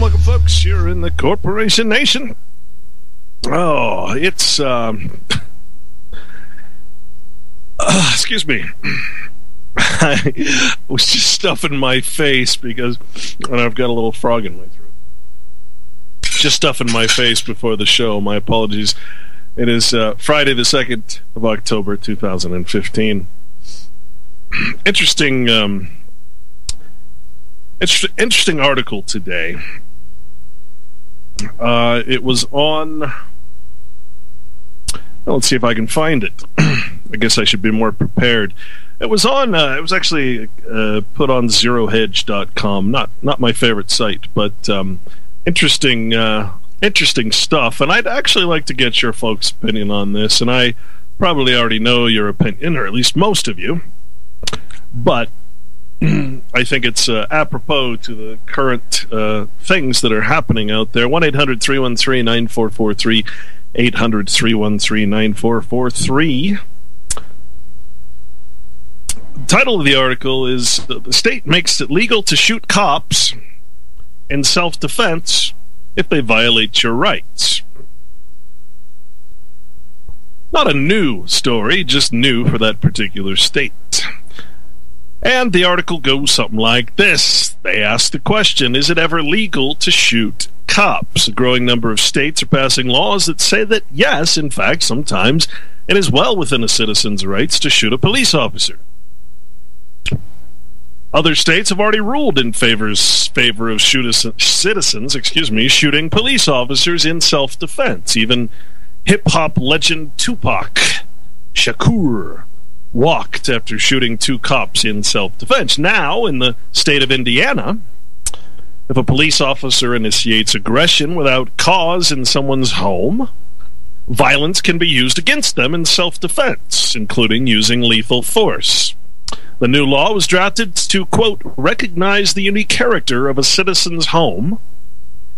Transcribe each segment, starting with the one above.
welcome, folks. You're in the Corporation Nation. Oh, it's, excuse me. I was just stuffing my face because I've got a little frog in my throat. Just stuffing my face before the show. My apologies. It is Friday the 2nd of October, 2015. Interesting article today. It was on... Well, let's see if I can find it. I guess I should be more prepared. It was on. It was actually put on ZeroHedge.com. Not my favorite site, but interesting stuff. And I'd actually like to get your folks' opinion on this. And I probably already know your opinion, or at least most of you. But I think it's apropos to the current things that are happening out there. 1-800-313-9443. 800-313-9443. The title of the article is "The State Makes It Legal to Shoot Cops in Self-Defense If They Violate Your Rights." Not a new story, just new for that particular state. And the article goes something like this. They ask the question, is it ever legal to shoot cops? A growing number of states are passing laws that say that, yes, in fact, sometimes it is well within a citizen's rights to shoot a police officer. Other states have already ruled in favor of citizens, shooting police officers in self-defense. Even hip-hop legend Tupac Shakur walked after shooting 2 cops in self-defense. Now, in the state of Indiana, if a police officer initiates aggression without cause in someone's home, violence can be used against them in self-defense, including using lethal force. The new law was drafted to, quote, recognize the unique character of a citizen's home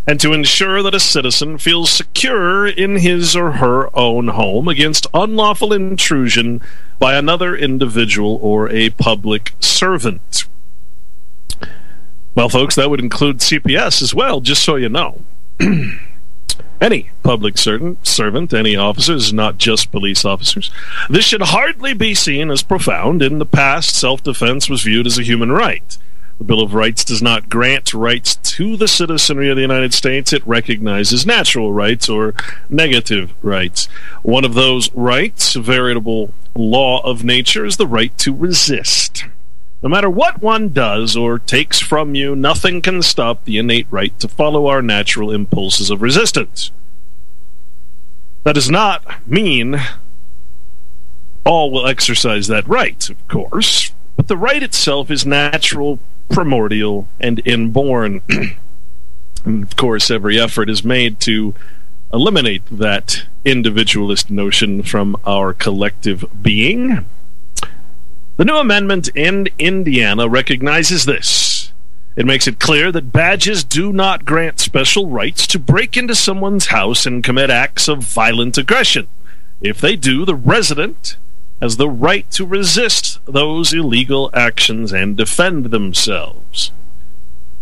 and to ensure that a citizen feels secure in his or her own home against unlawful intrusion by another individual or a public servant. Well, folks, that would include CPS as well, just so you know. Any public servant, any officers, not just police officers. This should hardly be seen as profound. In the past, self-defense was viewed as a human right. The Bill of Rights does not grant rights to the citizenry of the United States. It recognizes natural rights or negative rights. One of those rights, a veritable law of nature, is the right to resist. No matter what one does or takes from you, nothing can stop the innate right to follow our natural impulses of resistance. That does not mean all will exercise that right, of course, but the right itself is natural, primordial, and inborn. And of course, every effort is made to eliminate that individualist notion from our collective being. The new amendment in Indiana recognizes this. It makes it clear that badges do not grant special rights to break into someone's house and commit acts of violent aggression. If they do, the resident has the right to resist those illegal actions and defend themselves.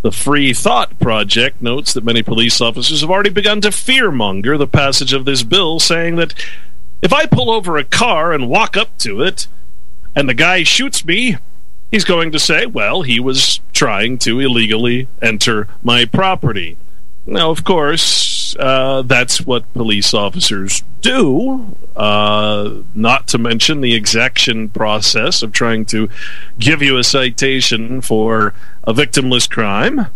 The Free Thought Project notes that many police officers have already begun to fearmonger the passage of this bill, saying that if I pull over a car and walk up to it, and the guy shoots me, he's going to say, well, he was trying to illegally enter my property. Now, of course, that's what police officers do, not to mention the exaction process of trying to give you a citation for a victimless crime,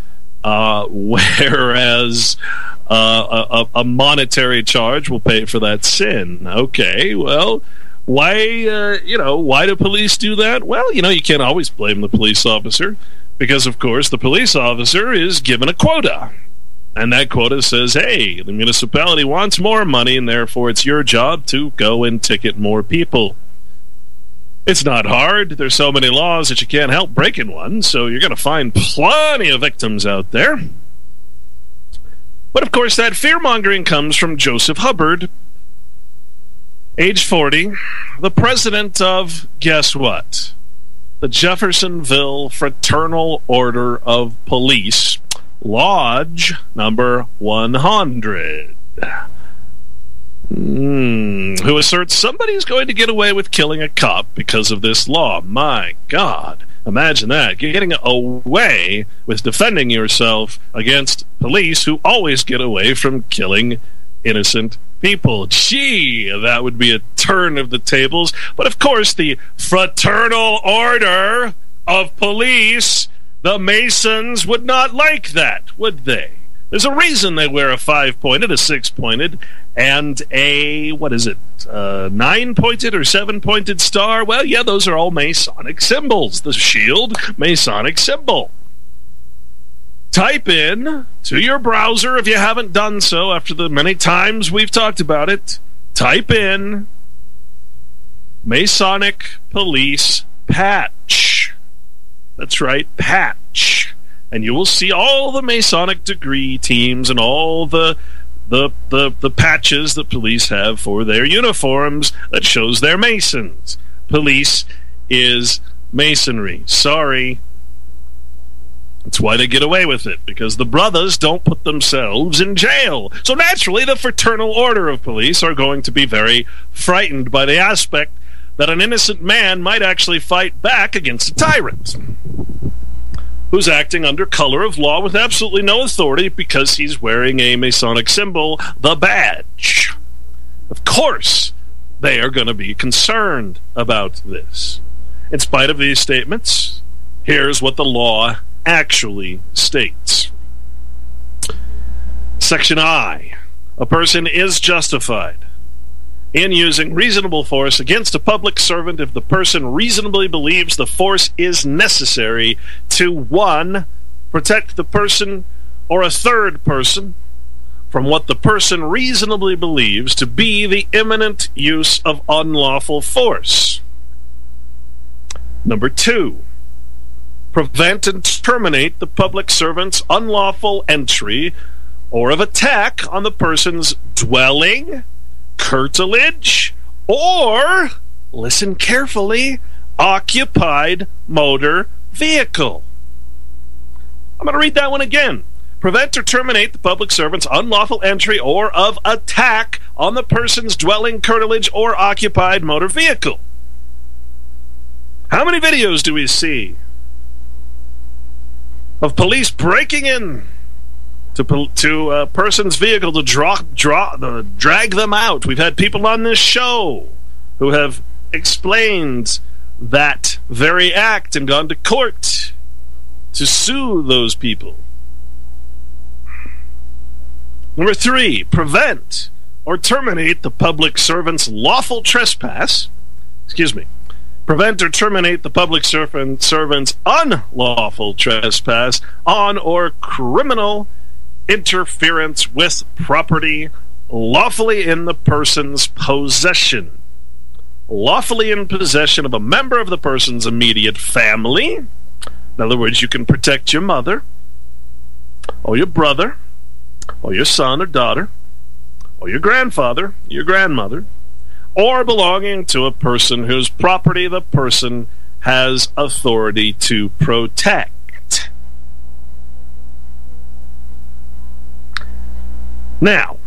whereas a monetary charge will pay for that sin. Okay, well, why do police do that? Well, you can't always blame the police officer because, of course, the police officer is given a quota. And that quota says, hey, the municipality wants more money, and therefore it's your job to go and ticket more people. It's not hard. There's so many laws that you can't help breaking one, so you're going to find plenty of victims out there. But, of course, that fear-mongering comes from Joseph Hubbard, age 40, the president of, guess what? The Jeffersonville Fraternal Order of Police, Lodge number 100. Who asserts somebody's going to get away with killing a cop because of this law. My God. Imagine that. Getting away with defending yourself against police who always get away from killing innocent people. Gee, that would be a turn of the tables. But of course, the Fraternal Order of Police, the Masons, would not like that, would they? There's a reason they wear a 5-pointed, a 6-pointed, and a, 9-pointed or 7-pointed star. Well, yeah, those are all Masonic symbols. The shield, Masonic symbol. Type in to your browser, if you haven't done so after the many times we've talked about it, type in Masonic Police Patch. That's right, patch. And you will see all the Masonic degree teams and all the patches that police have for their uniforms that shows they're Masons. Police is Masonry. Sorry. That's why they get away with it, because the brothers don't put themselves in jail. So naturally, the Fraternal Order of Police are going to be very frightened by the aspect that an innocent man might actually fight back against a tyrant who's acting under color of law with absolutely no authority because he's wearing a Masonic symbol, the badge. Of course, they are going to be concerned about this. In spite of these statements, here's what the law actually states. Section I. A person is justified in using reasonable force against a public servant if the person reasonably believes the force is necessary to 1. Protect the person or a third person from what the person reasonably believes to be the imminent use of unlawful force. Number 2. Prevent and terminate the public servant's unlawful entry or of attack on the person's dwelling, curtilage, or, listen carefully, occupied motor vehicle. I'm going to read that one again. Prevent or terminate the public servant's unlawful entry or of attack on the person's dwelling, curtilage, or occupied motor vehicle. How many videos do we see of police breaking in to a person's vehicle to drag them out? We've had people on this show who have explained that very act and gone to court to sue those people. Number 3, prevent or terminate the public servant's lawful trespass. Prevent or terminate the public servant's unlawful trespass on or criminal interference with property lawfully in the person's possession. Lawfully in possession of a member of the person's immediate family. In other words, you can protect your mother, or your brother, or your son or daughter, or your grandfather, your grandmother, or belonging to a person whose property the person has authority to protect. Now,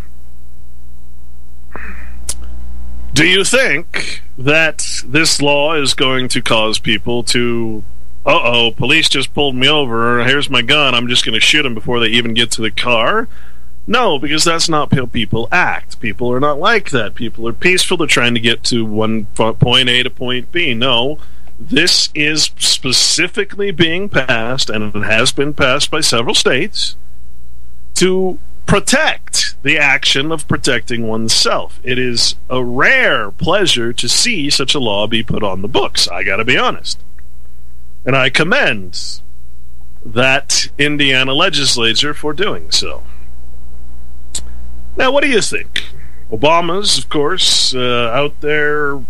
do you think that this law is going to cause people to, police just pulled me over, here's my gun, I'm just going to shoot them before they even get to the car? No, because that's not how people act. People are not like that. People are peaceful. They're trying to get to point A to point B. No, this is specifically being passed, and it has been passed by several states, to protect the action of protecting oneself. It is a rare pleasure to see such a law be put on the books, I gotta be honest. And I commend that Indiana legislature for doing so. Now, what do you think? Obama's, of course, out there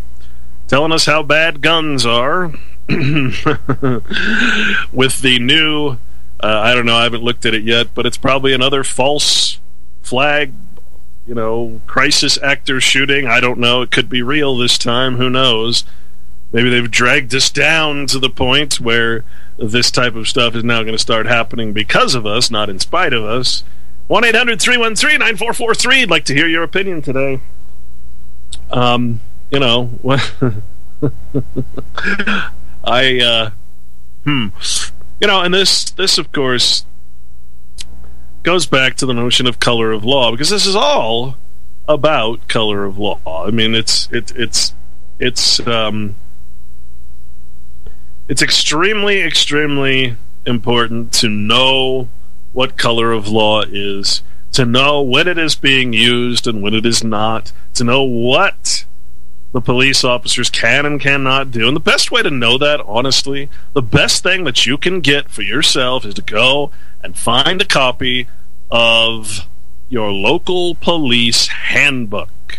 telling us how bad guns are with the new, I don't know, I haven't looked at it yet, but it's probably another false flag, crisis actor shooting. I don't know. It could be real this time. Who knows? Maybe they've dragged us down to the point where this type of stuff is now going to start happening because of us, not in spite of us. 1-800-313-9443. I'd like to hear your opinion today. And this of course goes back to the notion of color of law, because this is all about color of law. I mean, it's extremely, extremely important to know what color of law is, to know when it is being used and when it is not, to know what the police officers can and cannot do. And the best way to know that, honestly, the best thing that you can get for yourself is to go and find a copy of your local police handbook.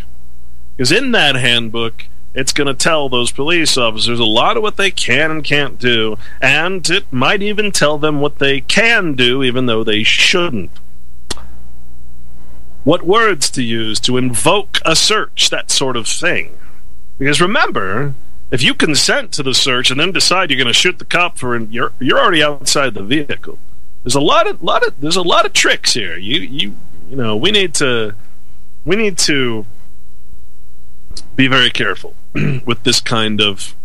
Because in that handbook, it's going to tell those police officers a lot of what they can and can't do, and it might even tell them what they can do, even though they shouldn't. What words to use to invoke a search, that sort of thing. Because remember, if you consent to the search and then decide you're going to shoot the cop you're already outside the vehicle. There's a lot of tricks here. We need to be very careful with this kind of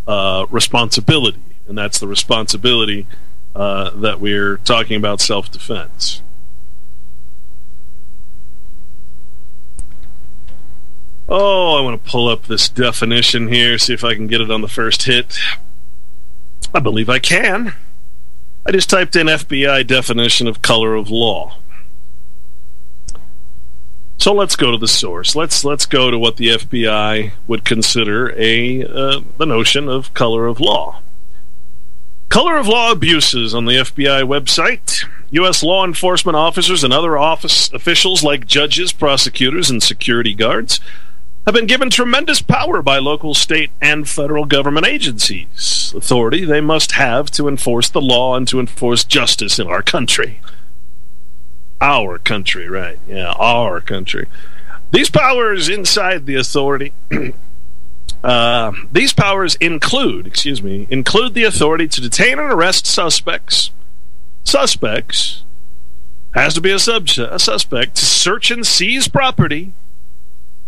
responsibility, and that's the responsibility that we're talking about, self-defense. Oh, I want to pull up this definition here, see if I can get it on the first hit. I believe I can. I just typed in FBI definition of color of law. So let's go to the source. Let's go to what the FBI would consider the notion of color of law. Color of law abuses on the FBI website. U.S. law enforcement officers and other office officials like judges, prosecutors, and security guards have been given tremendous power by local, state, and federal government agencies. Authority they must have to enforce the law and to enforce justice in our country. Our country, right. Yeah, our country. These powers inside the authority... these powers include the authority to detain and arrest suspects. Suspects has to be a suspect, to search and seize property.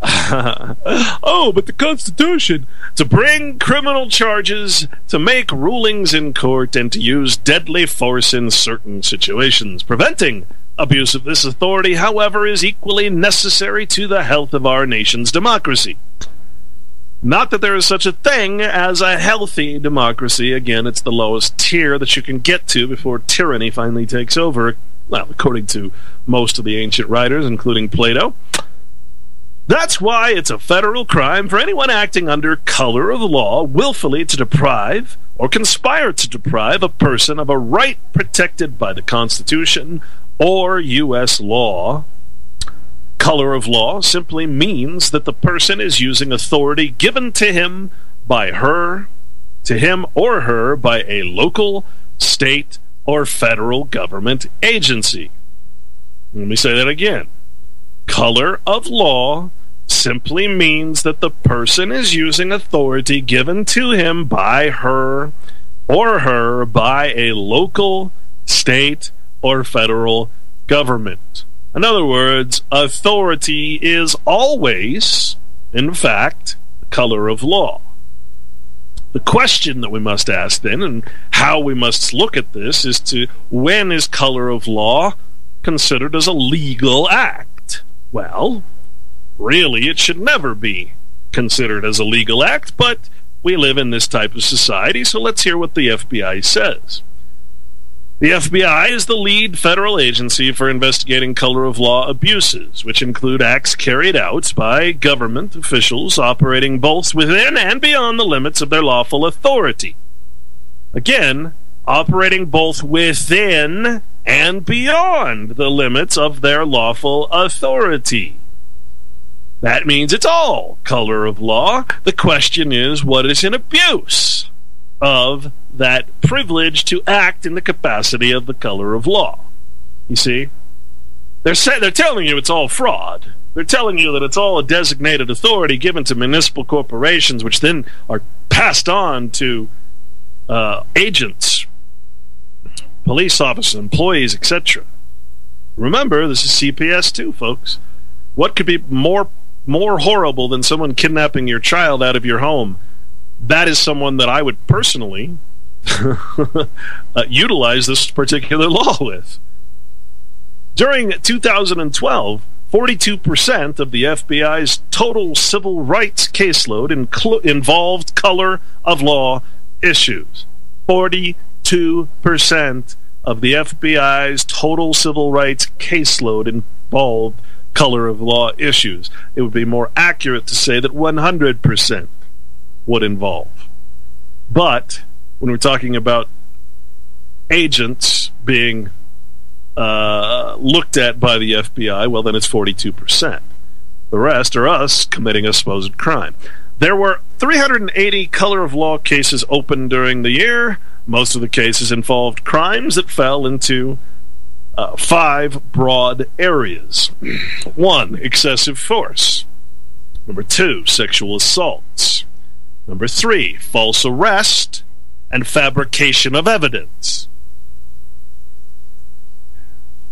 Oh, but the Constitution, to bring criminal charges, to make rulings in court, and to use deadly force in certain situations. Preventing abuse of this authority, however, is equally necessary to the health of our nation's democracy. Not that there is such a thing as a healthy democracy. Again, it's the lowest tier that you can get to before tyranny finally takes over, well, according to most of the ancient writers, including Plato. That's why it's a federal crime for anyone acting under color of law willfully to deprive or conspire to deprive a person of a right protected by the Constitution or U.S. law. Color of law simply means that the person is using authority given to him or her by a local, state, or federal government agency. Let me say that again. Color of law simply means that the person is using authority given to him by her or her by a local, state, or federal government. In other words, authority is always, in fact, the color of law. The question that we must ask then, and how we must look at this, is when is color of law considered as a legal act? Well, really, it should never be considered as a legal act, but we live in this type of society, so let's hear what the FBI says. The FBI is the lead federal agency for investigating color of law abuses, which include acts carried out by government officials operating both within and beyond the limits of their lawful authority. Again, operating both within and beyond the limits of their lawful authority. That means it's all color of law. The question is, what is an abuse of that privilege to act in the capacity of the color of law? You see? They're telling you it's all fraud. They're telling you that it's all a designated authority given to municipal corporations, which then are passed on to agents, police officers, employees, etc. Remember, this is CPS too, folks. What could be more horrible than someone kidnapping your child out of your home? That is someone that I would personally utilize this particular law with. During 2012, 42% of the FBI's total civil rights caseload involved color of law issues. 42% of the FBI's total civil rights caseload involved color of law issues. It would be more accurate to say that 100% would involve. But when we're talking about agents being looked at by the FBI, well, then it's 42%. The rest are us committing a supposed crime. There were 380 color of law cases open during the year. Most of the cases involved crimes that fell into 5 broad areas. 1, excessive force. Number 2, sexual assaults. Number 3, false arrest and fabrication of evidence.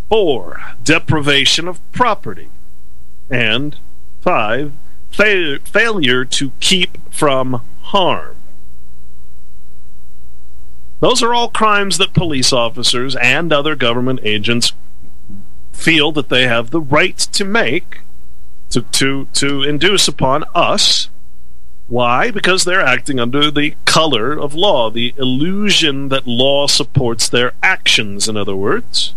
4, deprivation of property. And 5, failure to keep from harm. Those are all crimes that police officers and other government agents feel that they have the right to make, to induce upon us. Why? Because they're acting under the color of law, the illusion that law supports their actions, in other words.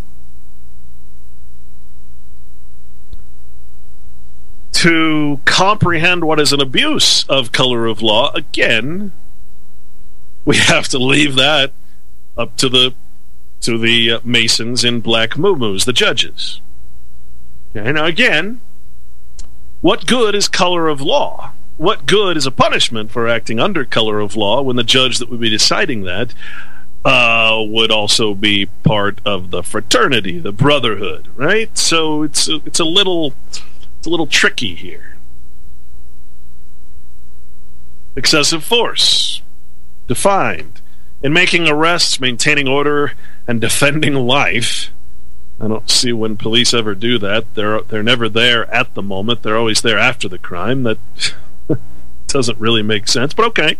To comprehend what is an abuse of color of law, again, we have to leave that up to the Masons in black muumuus, the judges. Okay, now again, what good is color of law? What good is a punishment for acting under color of law when the judge that would be deciding that would also be part of the fraternity, the brotherhood, right? So it's a little tricky here. Excessive force, defined. In making arrests, maintaining order, and defending life. I don't see when police ever do that. They're never there at the moment. They're always there after the crime. That doesn't really make sense, but okay.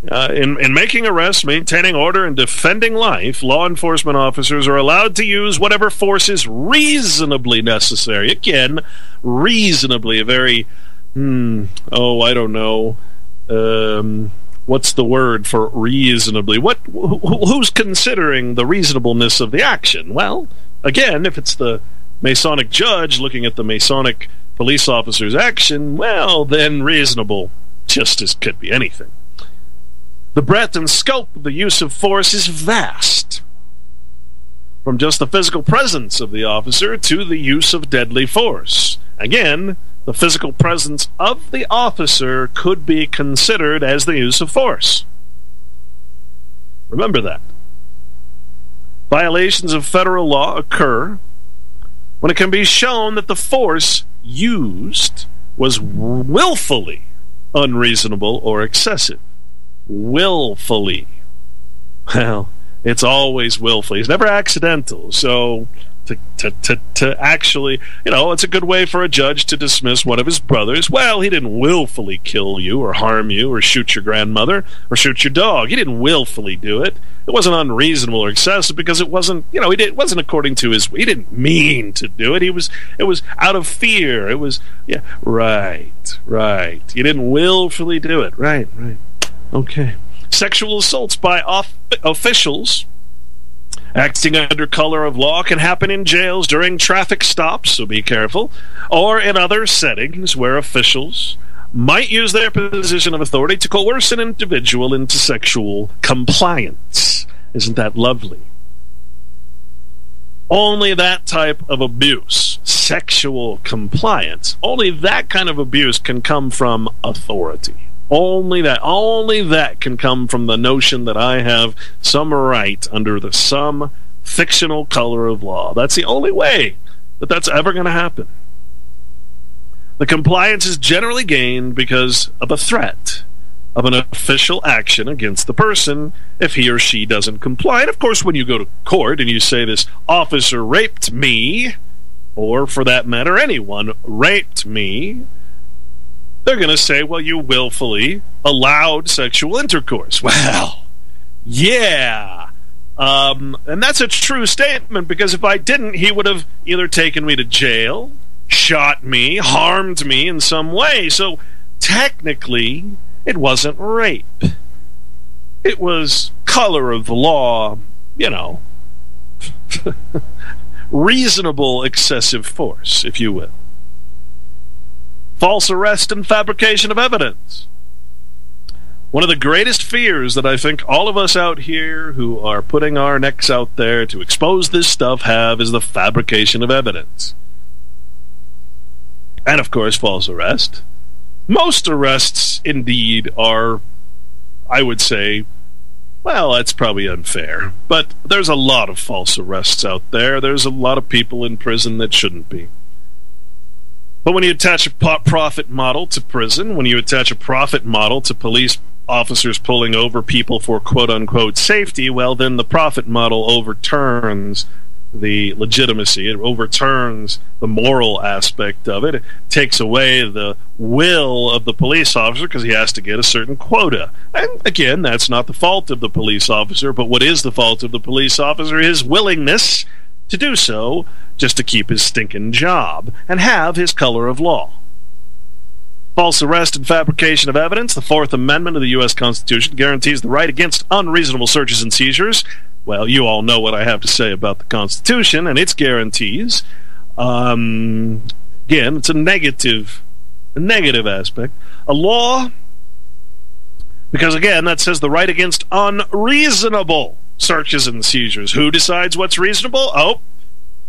In making arrests, maintaining order, and defending life, law enforcement officers are allowed to use whatever force is reasonably necessary. Again, reasonably, a very, I don't know, what's the word for reasonably? Who's considering the reasonableness of the action? Well, again, if it's the Masonic judge looking at the Masonic police officer's action, well, then reasonable justice could be anything. The breadth and scope of the use of force is vast, from just the physical presence of the officer to the use of deadly force. Again, the physical presence of the officer could be considered as the use of force. Remember that. Violations of federal law occur when it can be shown that the force used was willfully unreasonable or excessive. Willfully. Well, it's always willfully. It's never accidental. So to actually, it's a good way for a judge to dismiss one of his brothers. Well, he didn't willfully kill you or harm you or shoot your grandmother or shoot your dog. He didn't willfully do it. It wasn't unreasonable or excessive because it wasn't, it wasn't according to he didn't mean to do it. It was out of fear. It was, right. You didn't willfully do it. Right. Okay. Sexual assaults by officials acting under color of law can happen in jails during traffic stops, so be careful, or in other settings where officials might use their position of authority to coerce an individual into sexual compliance. Isn't that lovely? Only that type of abuse, sexual compliance, only that kind of abuse can come from authority. Only that can come from the notion that I have some right under some fictional color of law. That's the only way that that's ever going to happen. The compliance is generally gained because of a threat, of an official action against the person if he or she doesn't comply. And of course, when you go to court and you say this officer raped me, or for that matter, anyone raped me, they're going to say, well, you willfully allowed sexual intercourse. Well, yeah. And that's a true statement, because if I didn't, he would have either taken me to jail, shot me, harmed me in some way. So technically, it wasn't rape. It was color of the law, reasonable excessive force, if you will. False arrest and fabrication of evidence. One of the greatest fears that I think all of us out here who are putting our necks out there to expose this stuff have is the fabrication of evidence. And of course, false arrest. Most arrests, indeed, are, I would say, well, that's probably unfair, but there's a lot of false arrests out there. There's a lot of people in prison that shouldn't be. But when you attach a profit model to prison, when you attach a profit model to police officers pulling over people for quote-unquote safety, well, then the profit model overturns the legitimacy. It overturns the moral aspect of it. It takes away the will of the police officer because he has to get a certain quota. And again, that's not the fault of the police officer, but what is the fault of the police officer? His willingness to do so just to keep his stinking job and have his color of law. False arrest and fabrication of evidence. The Fourth Amendment of the U.S. Constitution guarantees the right against unreasonable searches and seizures. Well, you all know what I have to say about the Constitution and its guarantees. Again, it's a negative aspect. A law, because again, that says the right against unreasonable searches and seizures. Who decides what's reasonable? Oh,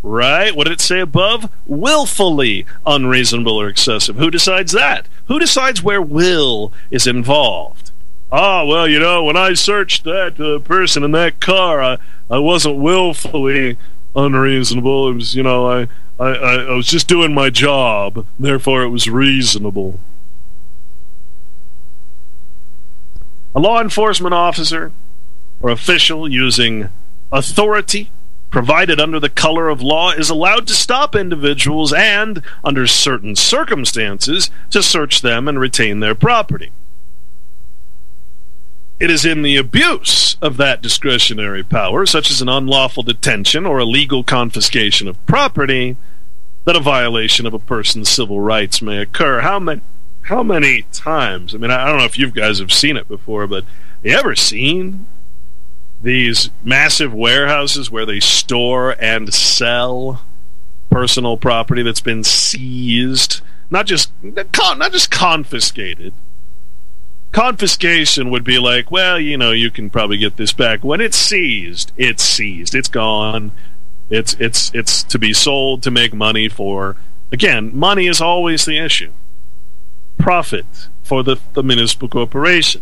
right. What did it say above? Willfully unreasonable or excessive. Who decides that? Who decides where will is involved? Oh, well, when I searched that person in that car, I wasn't willfully unreasonable. It was, I was just doing my job. Therefore, it was reasonable. A law enforcement officer or official using authority provided under the color of law is allowed to stop individuals and, under certain circumstances, to search them and retain their property. It is in the abuse of that discretionary power, such as an unlawful detention or illegal confiscation of property, that a violation of a person's civil rights may occur. How many times? I mean, I don't know if you guys have seen it before, but have you ever seen these massive warehouses where they store and sell personal property that's been seized? Not just confiscated. Confiscation would be like, well, you can probably get this back. When it's seized, it's seized. It's gone. It's to be sold to make money for. Again, money is always the issue. Profit for the municipal corporation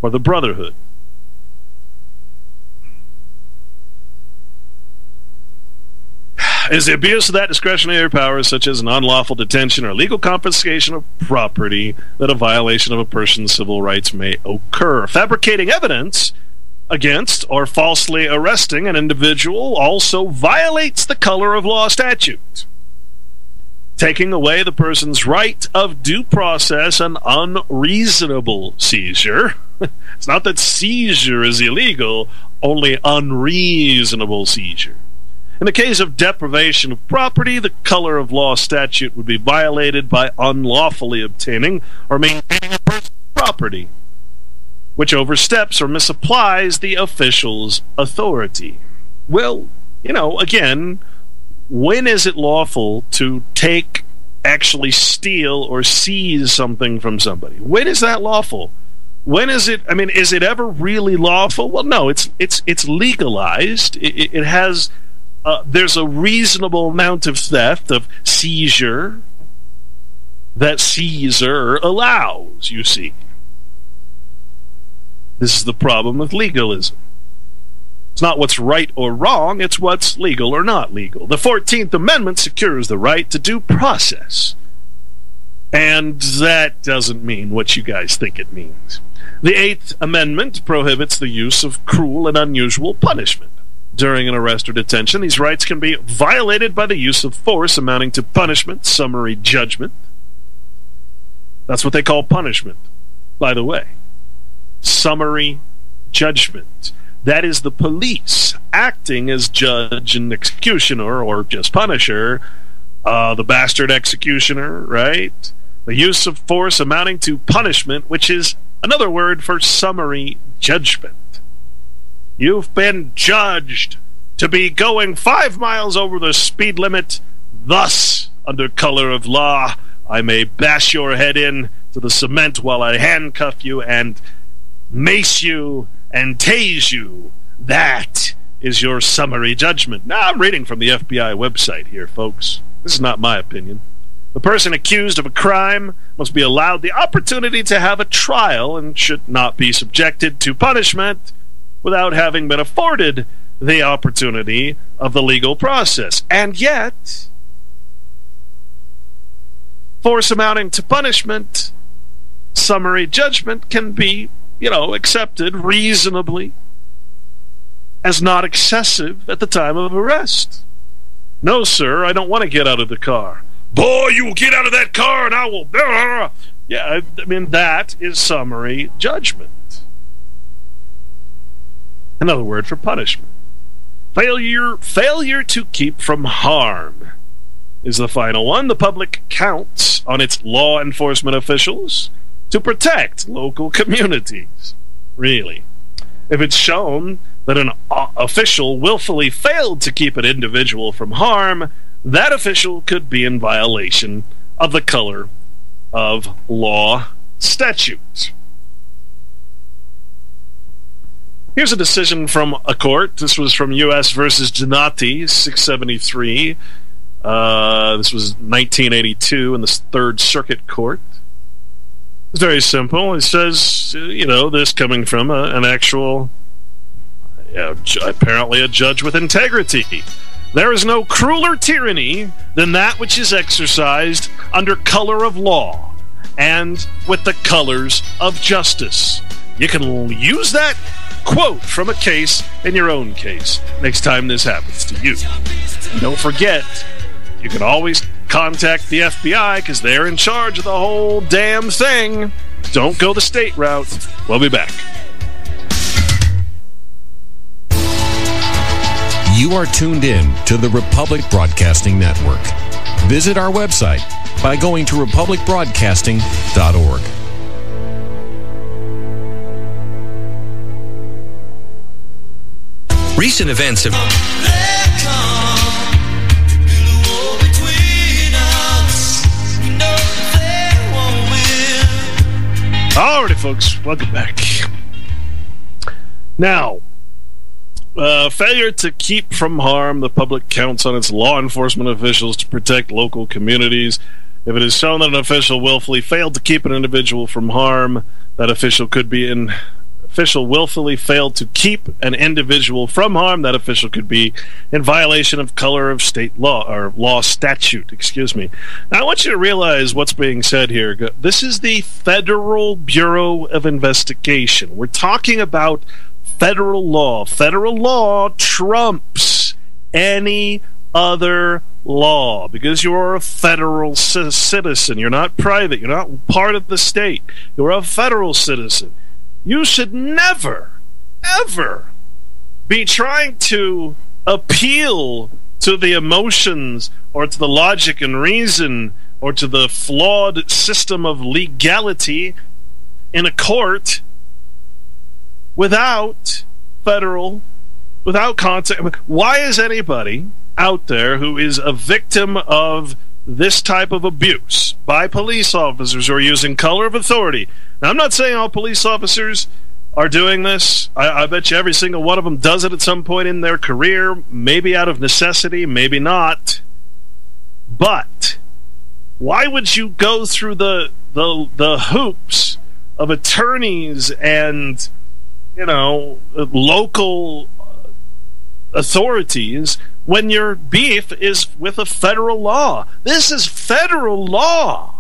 or the brotherhood. Is the abuse of that discretionary power, such as an unlawful detention or legal confiscation of property, that a violation of a person's civil rights may occur. Fabricating evidence against or falsely arresting an individual also violates the color of law statute, taking away the person's right of due process. An unreasonable seizure. It's not that seizure is illegal, only unreasonable seizure. In the case of deprivation of property, the color of law statute would be violated by unlawfully obtaining or maintaining a person's property, which oversteps or misapplies the official's authority. Well, again, when is it lawful to actually steal or seize something from somebody? When is that lawful? When is it? I mean, is it ever really lawful? Well, no. It's legalized. It has. There's a reasonable amount of theft, of seizure, that Caesar allows, you see. This is the problem with legalism. It's not what's right or wrong, it's what's legal or not legal. The 14th Amendment secures the right to due process. And that doesn't mean what you guys think it means. The Eighth Amendment prohibits the use of cruel and unusual punishment during an arrest or detention. These rights can be violated by the use of force amounting to punishment, summary judgment. That's what they call punishment, by the way. Summary judgment. That is the police acting as judge and executioner, or just punisher, the bastard executioner, right? The use of force amounting to punishment, which is another word for summary judgment. You've been judged to be going 5 miles over the speed limit. Thus, under color of law, I may bash your head in to the cement while I handcuff you and mace you and tase you. That is your summary judgment. Now, I'm reading from the FBI website here, folks. This is not my opinion. The person accused of a crime must be allowed the opportunity to have a trial and should not be subjected to punishment without having been afforded the opportunity of the legal process. And yet, force amounting to punishment, summary judgment can be, accepted reasonably as not excessive at the time of arrest. No, sir, I don't want to get out of the car. Boy, you will get out of that car and I will... Yeah, I mean, that is summary judgment. Another word for punishment. Failure to keep from harm is the final one. The public counts on its law enforcement officials to protect local communities. Really. If it's shown that an official willfully failed to keep an individual from harm, that official could be in violation of the color of law statutes. Here's a decision from a court. This was from U.S. versus Donati, 673. This was 1982 in the Third Circuit Court. It's very simple. It says, this coming from an actual, apparently a judge with integrity. There is no crueler tyranny than that which is exercised under color of law and with the colors of justice. You can use that quote from a case in your own case next time this happens to you. And don't forget, you can always contact the FBI because they're in charge of the whole damn thing. Don't go the state route. We'll be back. You are tuned in to the Republic Broadcasting Network. Visit our website by going to republicbroadcasting.org. Recent events have... Alrighty, folks, welcome back. Now, failure to keep from harm, the public counts on its law enforcement officials to protect local communities. If it is shown that an official willfully failed to keep an individual from harm, that official could be in... Official willfully failed to keep an individual from harm, that official could be in violation of color of state law, or law statute, excuse me. Now, I want you to realize what's being said here. This is the Federal Bureau of Investigation. We're talking about federal law. Federal law trumps any other law because you're a federal citizen. You're not private. You're not part of the state. You're a federal citizen. You should never, ever be trying to appeal to the emotions or to the logic and reason or to the flawed system of legality in a court without context. Why is anybody out there who is a victim of this type of abuse by police officers who are using color of authority? Now, I'm not saying all police officers are doing this. I bet you every single one of them does it at some point in their career, maybe out of necessity, maybe not. But why would you go through the hoops of attorneys and, local authorities when your beef is with a federal law? This is federal law.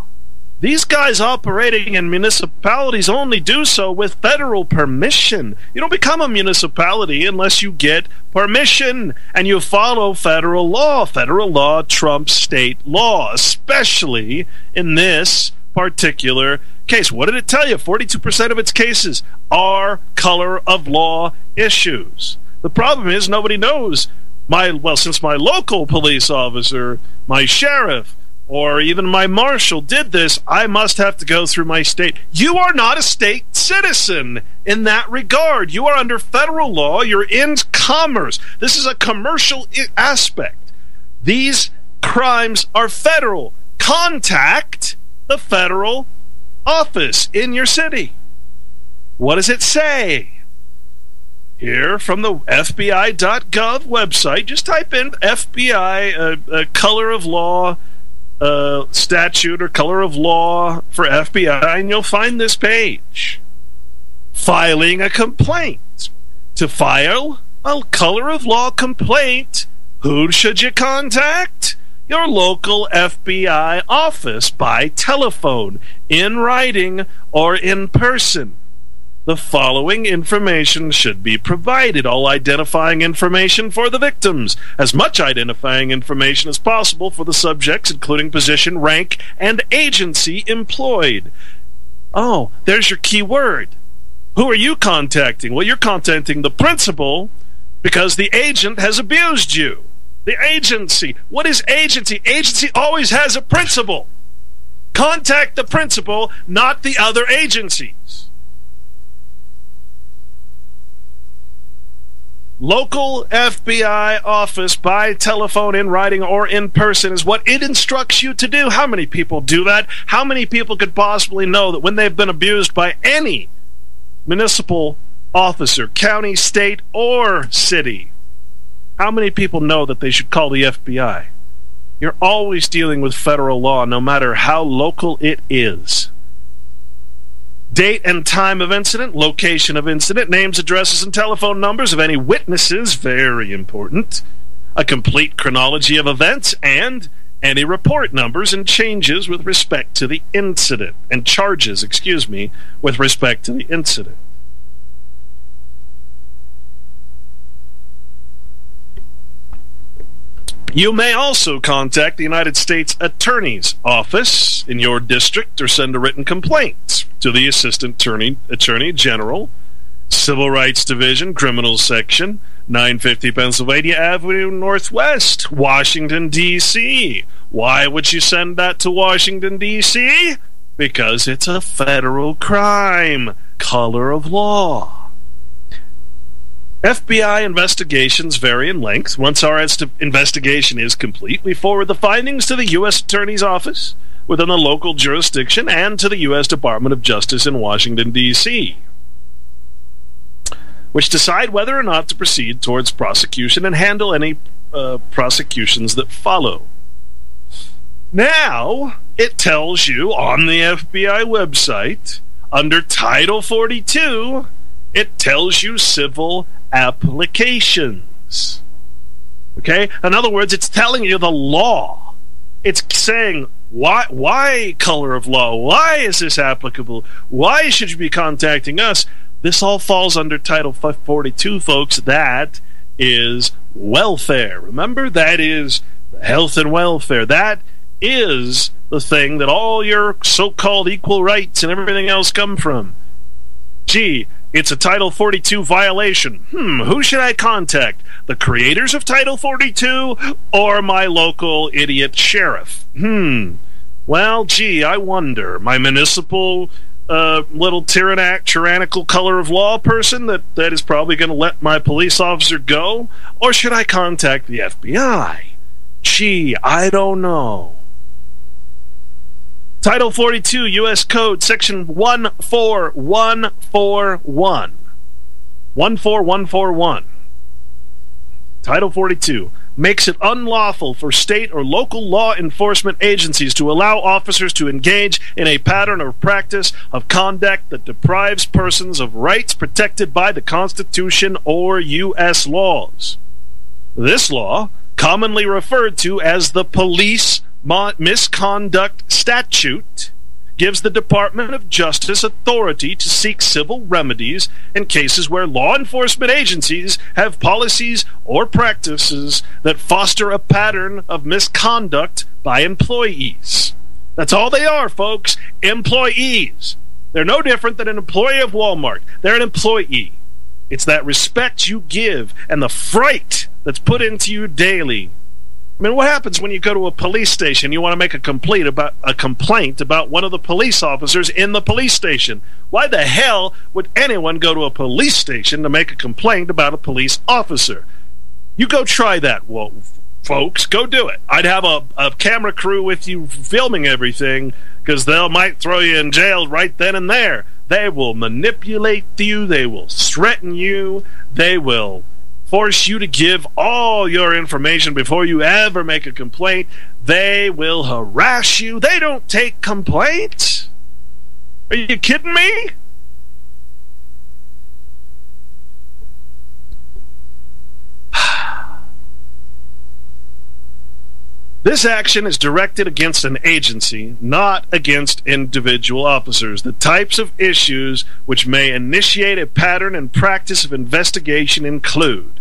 These guys operating in municipalities only do so with federal permission. You don't become a municipality unless you get permission and you follow federal law. Federal law trumps state law, especially in this particular case. What did it tell you? 42% of its cases are color of law issues. The problem is nobody knows. Since my local police officer, my sheriff, or even my marshal did this, I must have to go through my state. You are not a state citizen in that regard. You are under federal law. You're in commerce. This is a commercial aspect. These crimes are federal. Contact the federal office in your city. What does it say? Here from the FBI.gov website, just type in FBI color of law statute or color of law for FBI, and you'll find this page. Filing a complaint. To file a color of law complaint, who should you contact? Your local FBI office by telephone, in writing, or in person. The following information should be provided. All identifying information for the victims. As much identifying information as possible for the subjects, including position, rank, and agency employed. Oh, there's your key word. Who are you contacting? Well, you're contacting the principal because the agent has abused you. The agency. What is agency? Agency always has a principal. Contact the principal, not the other agencies. Local FBI office by telephone, in writing, or in person is what it instructs you to do. How many people do that? How many people could possibly know that when they've been abused by any municipal officer, county, state, or city, how many people know that they should call the FBI? You're always dealing with federal law, no matter how local it is. Date and time of incident, location of incident, names, addresses, and telephone numbers of any witnesses, very important. A complete chronology of events, and any report numbers and changes with respect to the incident, and charges, with respect to the incident. You may also contact the United States Attorney's Office in your district or send a written complaint to the Assistant Attorney General, Civil Rights Division, Criminal Section, 950 Pennsylvania Avenue Northwest, Washington, D.C. Why would you send that to Washington, D.C.? Because it's a federal crime. Color of law. FBI investigations vary in length. Once our investigation is complete, we forward the findings to the U.S. Attorney's Office within the local jurisdiction and to the U.S. Department of Justice in Washington, D.C., which decide whether or not to proceed towards prosecution and handle any prosecutions that follow. Now, it tells you on the FBI website, under Title 42, it tells you civil applications. Okay? In other words, it's telling you the law. It's saying, why color of law? Why is this applicable? Why should you be contacting us? This all falls under Title 42, folks. That is welfare. Remember, that is health and welfare. That is the thing that all your so-called equal rights and everything else come from. Gee, it's a Title 42 violation. Who should I contact? The creators of Title 42 or my local idiot sheriff? Well, gee, I wonder. My municipal little tyrannical color of law person that is probably going to let my police officer go? Or should I contact the FBI? Gee, I don't know. Title 42, U.S. Code, Section 14141. 14141. Title 42 makes it unlawful for state or local law enforcement agencies to allow officers to engage in a pattern or practice of conduct that deprives persons of rights protected by the Constitution or U.S. laws. This law, commonly referred to as the Police Misconduct Statute, gives the Department of Justice authority to seek civil remedies in cases where law enforcement agencies have policies or practices that foster a pattern of misconduct by employees. That's all they are, folks. Employees. They're no different than an employee of Walmart. They're an employee. It's that respect you give and the fright that's put into you daily. I mean, what happens when you go to a police station? You want to make a complaint about one of the police officers in the police station. Why the hell would anyone go to a police station to make a complaint about a police officer? You go try that, well, folks. Go do it. I'd have a camera crew with you filming everything, because they might throw you in jail right then and there. They will manipulate you. They will threaten you. They will force you to give all your information before you ever make a complaint. They will harass you. They don't take complaints. Are you kidding me? This action is directed against an agency, not against individual officers. The types of issues which may initiate a pattern and practice of investigation include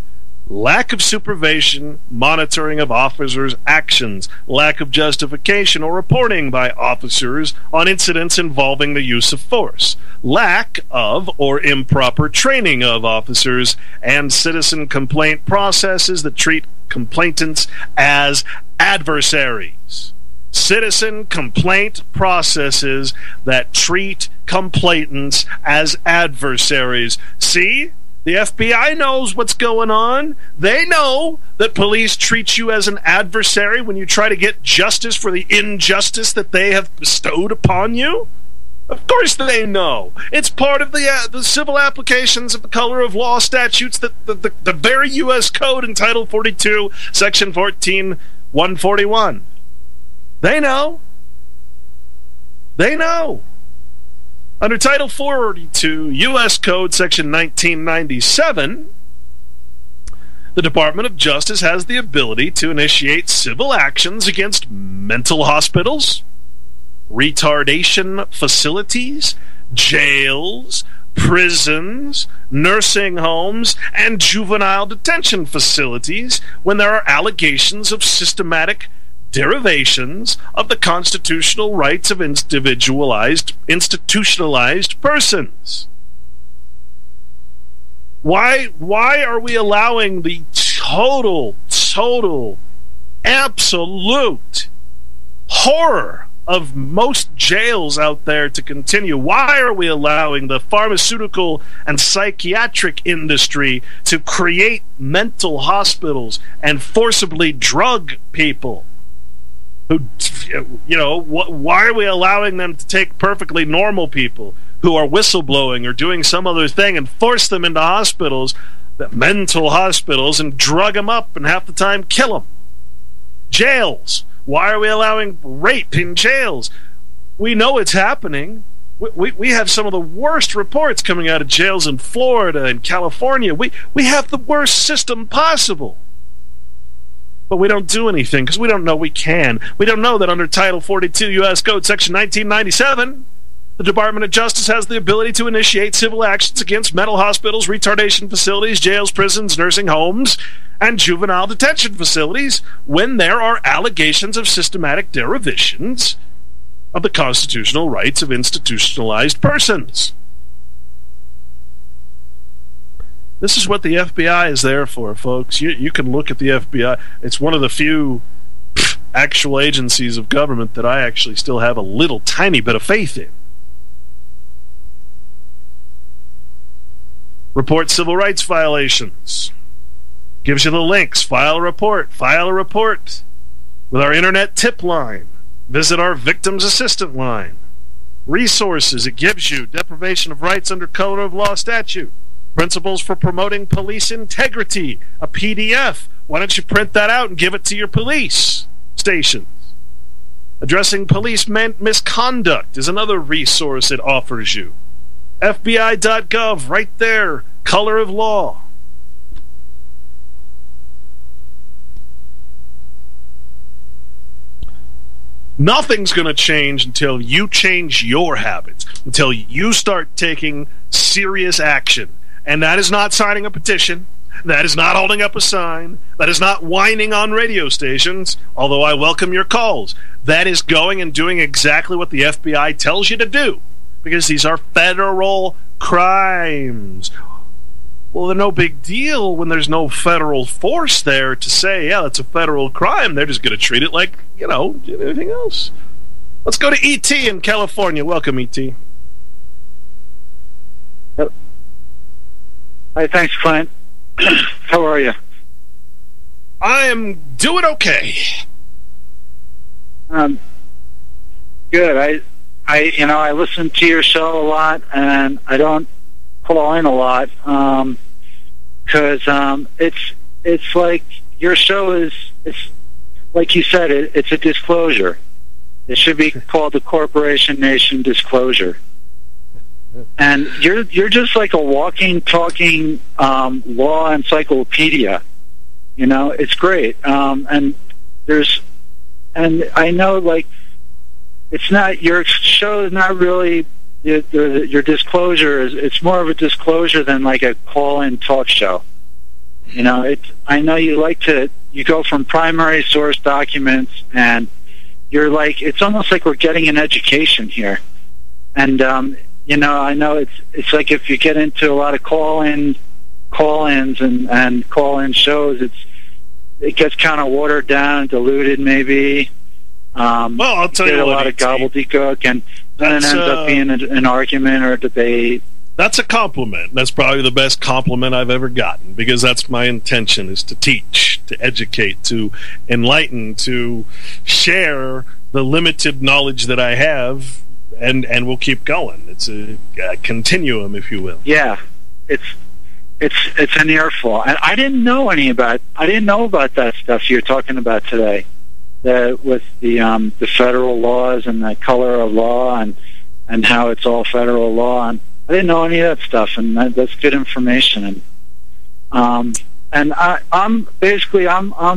lack of supervision, monitoring of officers' actions, lack of justification or reporting by officers on incidents involving the use of force, lack of or improper training of officers, and citizen complaint processes that treat complainants as adversaries. Citizen complaint processes that treat complainants as adversaries. See? The FBI knows what's going on. They know that police treat you as an adversary when you try to get justice for the injustice that they have bestowed upon you. Of course they know. It's part of the civil applications of the color of law statutes, that the very U.S. Code in Title 42, Section 141. They know. They know. Under Title 42, U.S. Code Section 1997, the Department of Justice has the ability to initiate civil actions against mental hospitals, retardation facilities, jails, prisons, nursing homes, and juvenile detention facilities when there are allegations of systematic derivations of the constitutional rights of institutionalized persons. Why are we allowing the total, absolute horror of most jails out there to continue? Why are we allowing the pharmaceutical and psychiatric industry to create mental hospitals and forcibly drug people? Why are we allowing them to take perfectly normal people who are whistleblowing or doing some other thing and force them into hospitals, mental hospitals, and drug them up and half the time kill them? Jails. Why are we allowing rape in jails? We know it's happening. We have some of the worst reports coming out of jails in Florida and California. We have the worst system possible. But we don't do anything because we don't know we can. We don't know that under Title 42 U.S. Code Section 1997, the Department of Justice has the ability to initiate civil actions against mental hospitals, retardation facilities, jails, prisons, nursing homes, and juvenile detention facilities when there are allegations of systematic derivations of the constitutional rights of institutionalized persons. This is what the FBI is there for, folks. You can look at the FBI. It's one of the few actual agencies of government that I actually still have a little tiny bit of faith in. Report civil rights violations. Gives you the links. File a report. File a report with our internet tip line. Visit our victims assistant line. Resources. It gives you deprivation of rights under Code of Law statute. Principles for promoting police integrity, a PDF. Why don't you print that out and give it to your police stations? Addressing police misconduct is another resource it offers you. FBI.gov, right there, color of law. Nothing's going to change until you change your habits, until you start taking serious action. And that is not signing a petition. That is not holding up a sign. That is not whining on radio stations, although I welcome your calls. That is going and doing exactly what the FBI tells you to do, because these are federal crimes. Well, they're no big deal when there's no federal force there to say, yeah, that's a federal crime. They're just going to treat it like, you know, anything else. Let's go to E.T. in California. Welcome, E.T. Yep. Hi, thanks, Clint. How are you? I am doing okay. Good. I listen to your show a lot, and I don't call in a lot because it's like your show it's like you said, it's a disclosure. It should be called the Corporation Nation Disclosure. And you're just like a walking, talking law encyclopedia. You know, it's great. And I know, like, it's not, your show is not really your disclosure. It's more of a disclosure than like a call-in talk show. You know, I know you go from primary source documents, and you're like, it's almost like we're getting an education here. And you know, I know it's like if you get into a lot of call-ins and call-in shows, it gets kind of watered down, diluted, maybe. Well, I'll tell you a lot of gobbledygook, and then it ends up being an argument or a debate. That's a compliment. That's probably the best compliment I've ever gotten, because that's my intention, is to teach, to educate, to enlighten, to share the limited knowledge that I have, and we'll keep going. It's a continuum, if you will. Yeah, it's an earful. And I didn't know about that stuff you're talking about today. With the federal laws and the color of law and how it's all federal law, and I didn't know any of that stuff, and that's good information. And I'm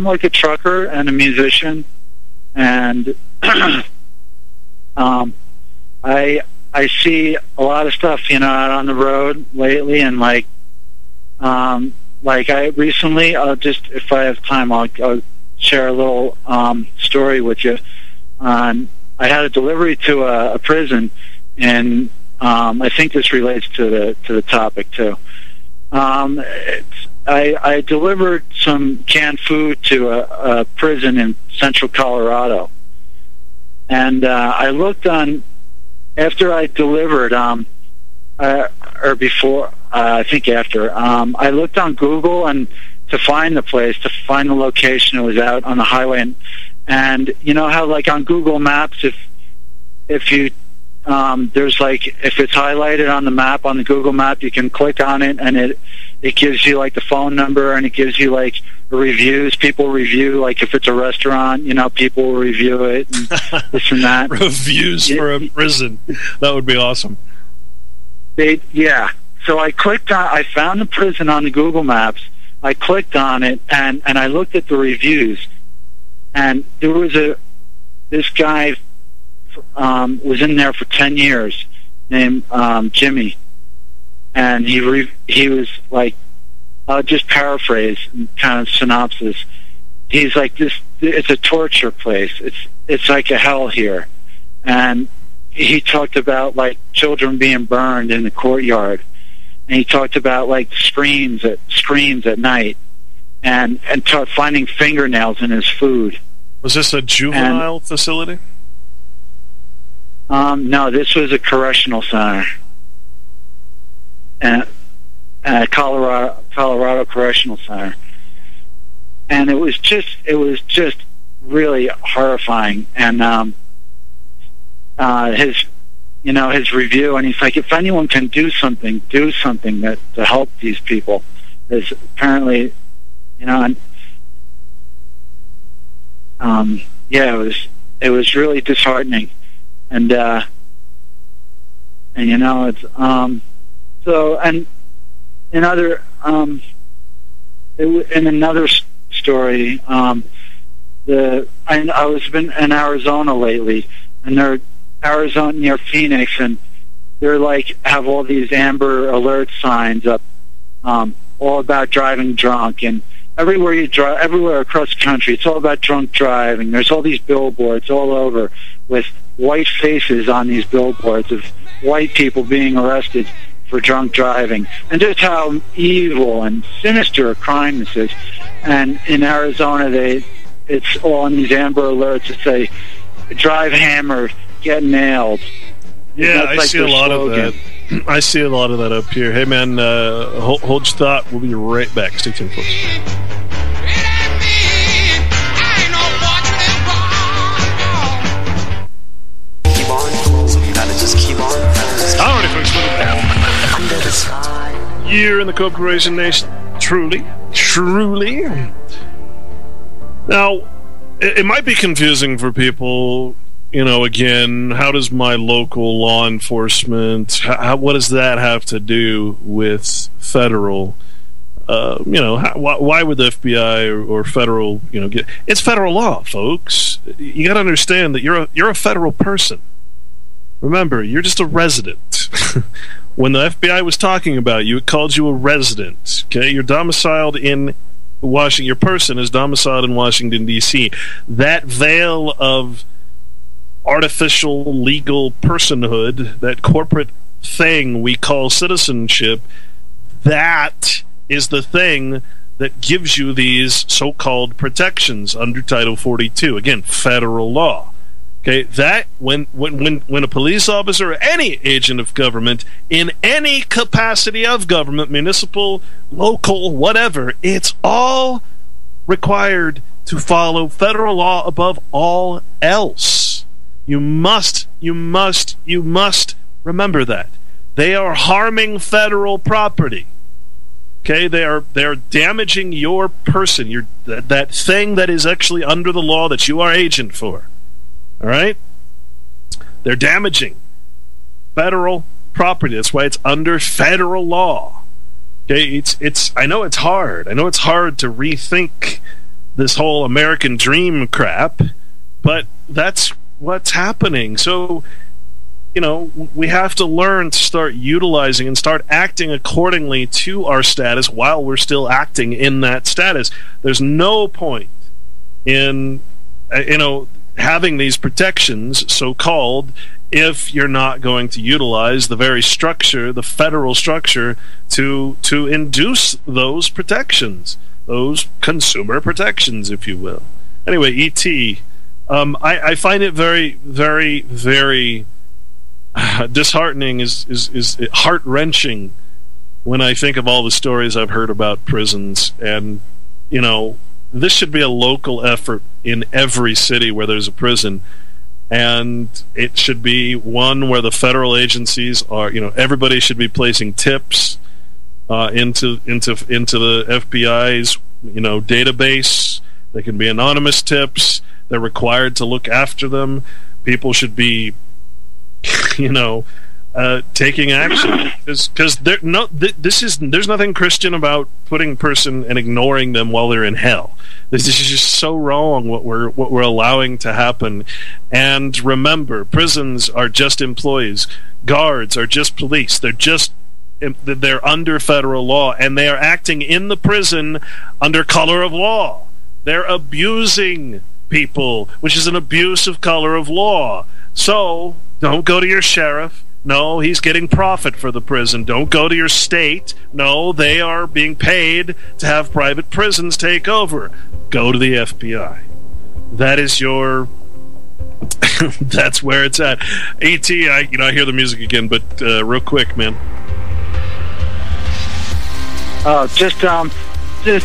like a trucker and a musician, and I see a lot of stuff, you know, out on the road lately, and like I recently, if I have time, I'll share a little story with you. I had a delivery to a prison, and I think this relates to the topic too. I delivered some canned food to a prison in central Colorado, and I looked on after I delivered, or before, I think after. I looked on Google and to find the place, to find the location. It was out on the highway, and you know how, like, on Google Maps, if you there's like, if it's highlighted on the map, on the Google map, you can click on it, and it gives you like the phone number, and it gives you like reviews. People review, like if it's a restaurant, you know, people will review it and this and that. Reviews for a prison. That would be awesome. Yeah. So I clicked on, I found the prison on the Google Maps. I clicked on it, and I looked at the reviews, and there was this guy was in there for 10 years named Jimmy, and he was like, I'll just paraphrase and kind of synopsis. He's like, it's a torture place. It's like a hell here. And he talked about like children being burned in the courtyard. And he talked about like screams at night, and finding fingernails in his food. Was this a juvenile facility? No, this was a correctional center, Colorado Correctional Center, and it was just really horrifying. And his review, and he's like, if anyone can do something that to help these people. There's apparently, you know, and it was really disheartening, and you know, it's so, and in other in another story, I was been in Arizona lately, and they're Arizona near Phoenix, and they're like have all these amber alert signs up, all about driving drunk, and everywhere you drive, everywhere across the country, it's all about drunk driving. There's all these billboards all over with white faces on these billboards of white people being arrested for drunk driving, and just how evil and sinister a crime this is. And in Arizona, it's all on these amber alerts that say, drive hammered, get nailed. Yeah, I see a lot of that. I see a lot of that up here. Hey, man, hold your thought. We'll be right back. Stay tuned, folks. Keep on, so you gotta just keep on. All right, folks, welcome back. You're in the Corporation Nation. Truly. Now, it might be confusing for people, you know, again, how does my local law enforcement, what does that have to do with federal, you know, why would the FBI or federal, you know, it's federal law, folks. You got to understand that you're a federal person. Remember, you're just a resident. When the FBI was talking about you, it called you a resident. Okay, you're domiciled in Washington. Your person is domiciled in Washington, D.C. That veil of artificial legal personhood, that corporate thing we call citizenship, that is the thing that gives you these so-called protections under Title 42. Again, federal law. Okay, that when a police officer or any agent of government in any capacity of government, municipal, local, whatever, it's all required to follow federal law above all else. You must remember that. They are harming federal property. Okay, they are damaging your person, that thing that is actually under the law that you are agent for. All right? They're damaging federal property. That's why it's under federal law. Okay, I know it's hard. I know it's hard to rethink this whole American dream crap, but that's what's happening. So, you know, we have to learn to start utilizing and start acting accordingly to our status while we're still acting in that status. There's no point in, you know, having these protections, so-called, if you're not going to utilize the very structure, the federal structure, to induce those protections, those consumer protections, if you will. Anyway, E.T., I find it very, very, very disheartening, is heart-wrenching when I think of all the stories I've heard about prisons. And, you know, this should be a local effort in every city where there's a prison, and it should be one where the federal agencies are, you know, everybody should be placing tips into the FBI's, you know, database. They can be anonymous tips. They're required to look after them. People should be, you know, taking action, because there's nothing Christian about putting a person and ignoring them while they're in hell. This is just so wrong what we're allowing to happen. And remember, prisons are just employees. Guards are just police. They're under federal law, and they are acting in the prison under color of law. They're abusing people, which is an abuse of color of law. So don't go to your sheriff. No, he's getting profit for the prison. Don't go to your state. No, they are being paid to have private prisons take over. Go to the FBI. That is your... that's where it's at. E.T., I hear the music again, but real quick, man. Just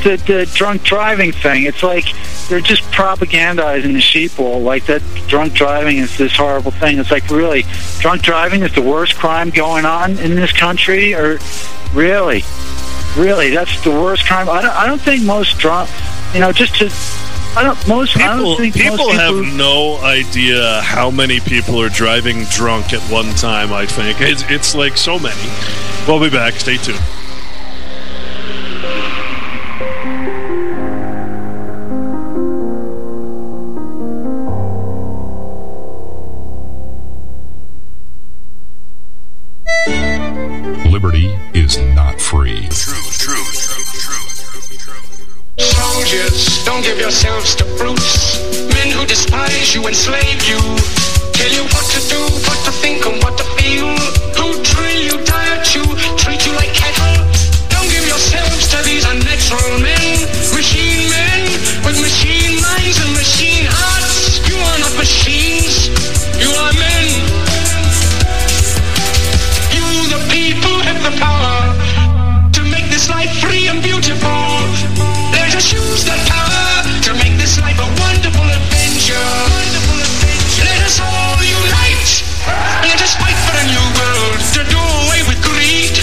the drunk driving thing. It's like they're just propagandizing the sheeple. Like that drunk driving is this horrible thing. It's like, really, drunk driving is the worst crime going on in this country? Or really, that's the worst crime? I don't think most drunk, People have no idea how many people are driving drunk at one time, I think. It's like so many. We'll be back. Stay tuned. Soldiers, don't give yourselves to brutes. Men who despise you, enslave you, tell you what to do, what to think, and what to feel. Who drill you, diet you, treat you like cattle. Don't give yourselves to these unnatural men. Machine men with machine minds and machine hearts. You are not machines, you are men. You, the people, have the power to make this life free and beautiful. Let us use that power to make this life a wonderful adventure. Let us all unite. Let us fight for a new world to do away with greed.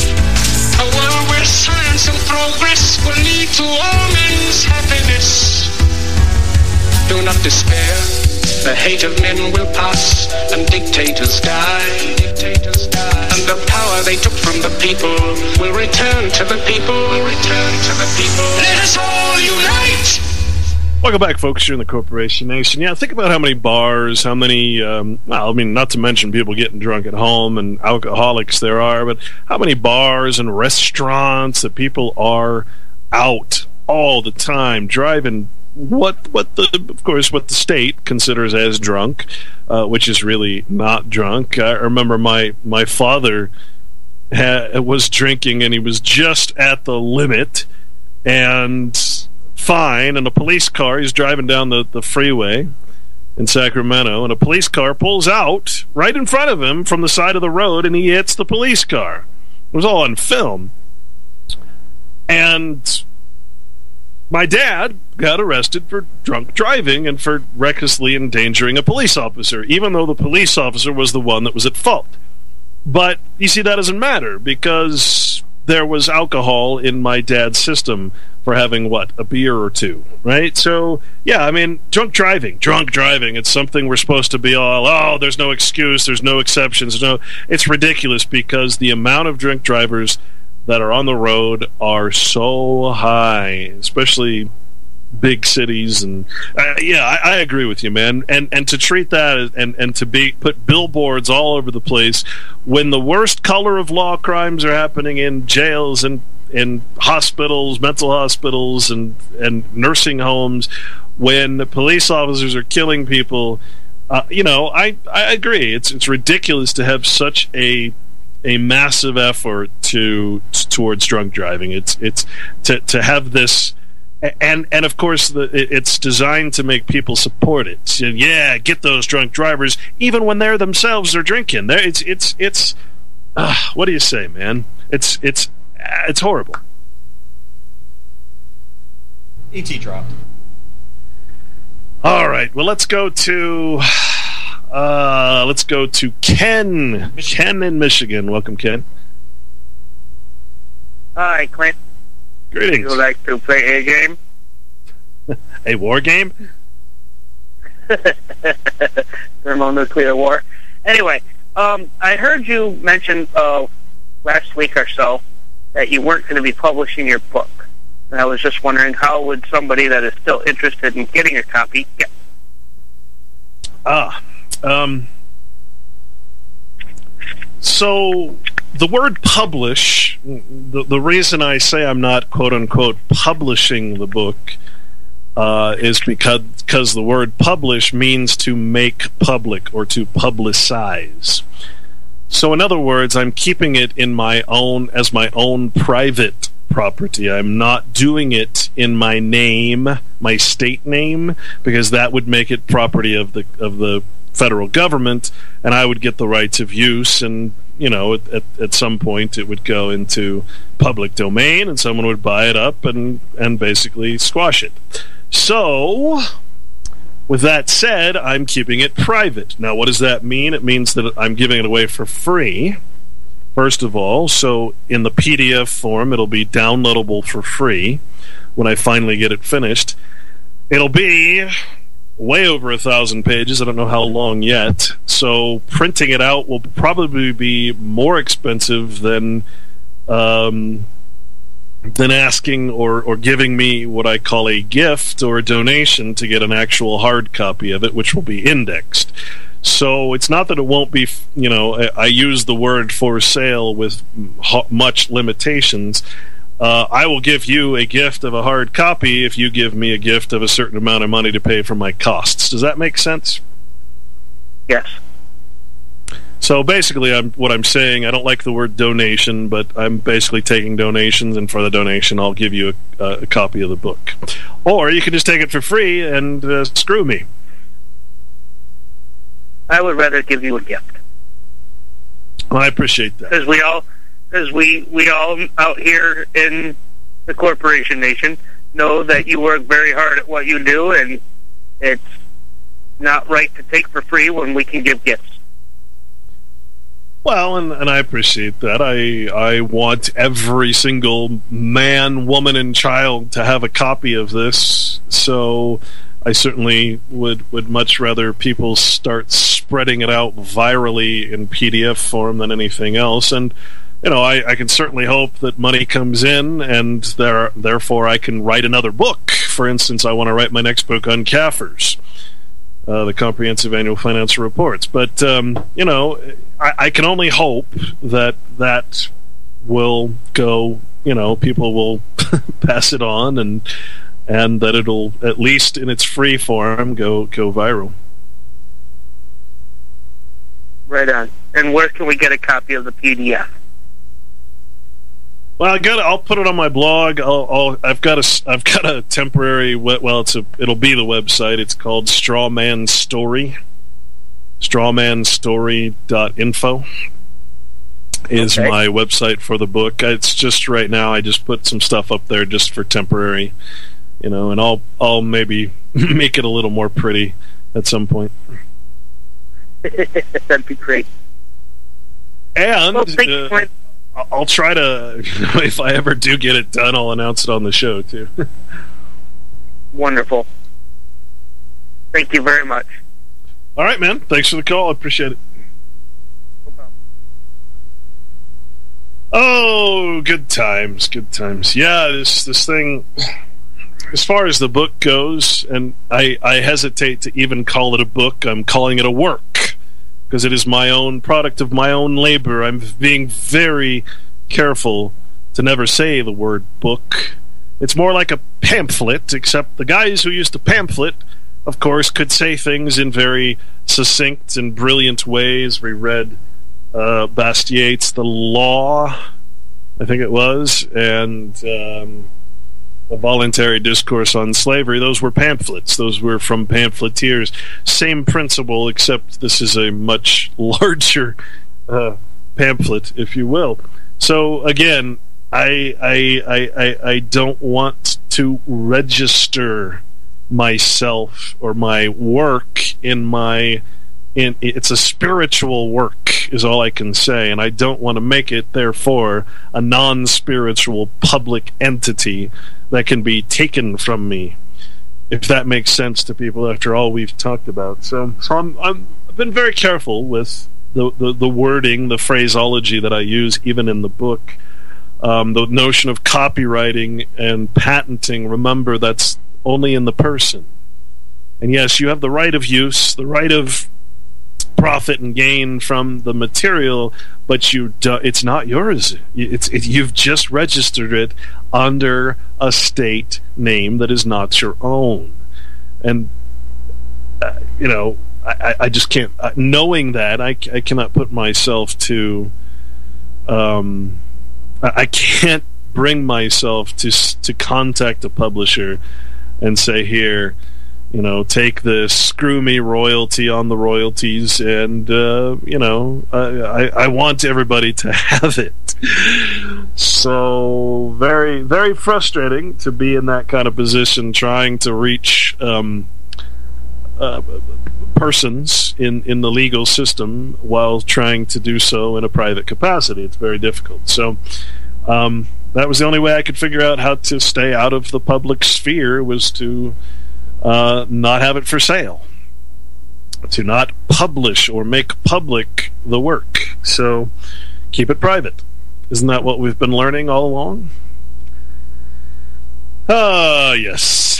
A world where science and progress will lead to all men's happiness. Do not despair. The hate of men will pass and dictators die. And the power they took from the people will return to the people. Let us all unite! Welcome back, folks. You're in the Corporation Nation. Yeah, think about how many bars, how many, well, I mean, not to mention people getting drunk at home and alcoholics there are, but how many bars and restaurants that people are out all the time, driving what the state considers as drunk, which is really not drunk. I remember my father was drinking, and he was just at the limit, and fine, and a police car, he's driving down the freeway in Sacramento, and a police car pulls out right in front of him from the side of the road, and he hits the police car. It was all on film. And my dad got arrested for drunk driving and for recklessly endangering a police officer, even though the police officer was the one that was at fault. But, you see, that doesn't matter, because there was alcohol in my dad's system for having, what, a beer or two, right? So, yeah, I mean, drunk driving, it's something we're supposed to be all, oh, there's no excuse, there's no exceptions, it's ridiculous, because the amount of drunk drivers that are on the road are so high, especially big cities, and I agree with you, man. And to treat that and to put billboards all over the place when the worst color of law crimes are happening in jails and in hospitals, mental hospitals, and nursing homes, when the police officers are killing people, I agree. It's ridiculous to have such a massive effort towards drunk driving. It's to have this, and of course it's designed to make people support it. So, yeah, get those drunk drivers, even when they're themselves are drinking. It's what do you say, man? It's horrible. ET dropped. All right, well, let's go to Ken. Ken in Michigan. Welcome, Ken. Hi, Clint. Greetings. Would you like to play a game? A war game? Thermonuclear war. Anyway, I heard you mention last week or so that you weren't going to be publishing your book. And I was just wondering, how would somebody that is still interested in getting a copy get? So the word publish, the reason I say I'm not quote-unquote publishing the book is because the word publish means to make public or to publicize. So in other words, I'm keeping it in as my own private property. I'm not doing it in my name, my state name, because that would make it property of the federal government, and I would get the rights of use, and at some point it would go into public domain, and someone would buy it up and basically squash it. So, with that said, I'm keeping it private. Now, what does that mean? It means that I'm giving it away for free, first of all. So, in the PDF form, it'll be downloadable for free when I finally get it finished. It'll be way over 1,000 pages. I don't know how long yet. So printing it out will probably be more expensive than asking or giving me what I call a gift or a donation to get an actual hard copy of it, which will be indexed. So it's not that it won't be, I use the word for sale with much limitations. I will give you a gift of a hard copy if you give me a gift of a certain amount of money to pay for my costs. Does that make sense? Yes. So basically, what I'm saying, I don't like the word donation, but I'm basically taking donations, and for the donation, I'll give you a copy of the book. Or you can just take it for free and screw me. I would rather give you a gift. Well, I appreciate that. Because we all out here in the corporation nation know that you work very hard at what you do, and it's not right to take for free when we can give gifts. Well, and I appreciate that. I want every single man, woman, and child to have a copy of this, so I certainly would much rather people start spreading it out virally in PDF form than anything else. And, you know, I can certainly hope that money comes in, and therefore I can write another book. For instance, I want to write my next book on CAFRs. The Comprehensive Annual Financial Reports. But, you know, I can only hope that will go, you know, people will pass it on, and that it'll, at least in its free form, go viral. Right on. And where can we get a copy of the PDF? Well, I'll put it on my blog. I've got a temporary. Well, it'll be the website. It's called Strawman Story. Strawmanstory.info is my website for the book. It's just right now. I just put some stuff up there just for temporary, you know, and I'll maybe make it a little more pretty at some point. That'd be great. And well, thank you, Clint. I'll try to, if I ever do get it done, I'll announce it on the show, too. Wonderful. Thank you very much. All right, man. Thanks for the call. I appreciate it. No problem. Oh, good times, good times. Yeah, this thing, as far as the book goes, and I hesitate to even call it a book. I'm calling it a work, because it is my own product of my own labor. I'm being very careful to never say the word book. It's more like a pamphlet, except the guys who used to pamphlet, of course, could say things in very succinct and brilliant ways. We read Bastier's The Law, I think it was, and A Voluntary Discourse on Slavery. Those were pamphlets. Those were from pamphleteers. Same principle, except this is a much larger pamphlet, if you will. So again, I don't want to register myself or my work it's a spiritual work, is all I can say, and I don't want to make it, therefore, a non-spiritual public entity that can be taken from me, if that makes sense to people after all we've talked about. So I've been very careful with the wording, the phraseology that I use, even in the book. The notion of copywriting and patenting, remember, that's only in the person. And yes, you have the right of use, the right of profit and gain from the material, but it's not yours. You've just registered it under a state name that is not your own. And you know, I just can't, knowing that, I cannot put myself to I can't bring myself to contact a publisher and say, here, you know, take this, screw me royalty on the royalties, and you know, I want everybody to have it. So very, very frustrating to be in that kind of position, trying to reach persons in the legal system while trying to do so in a private capacity. It's very difficult. So that was the only way I could figure out how to stay out of the public sphere, was to not have it for sale, to not publish or make public the work. So keep it private. Isn't that what we've been learning all along? Yes.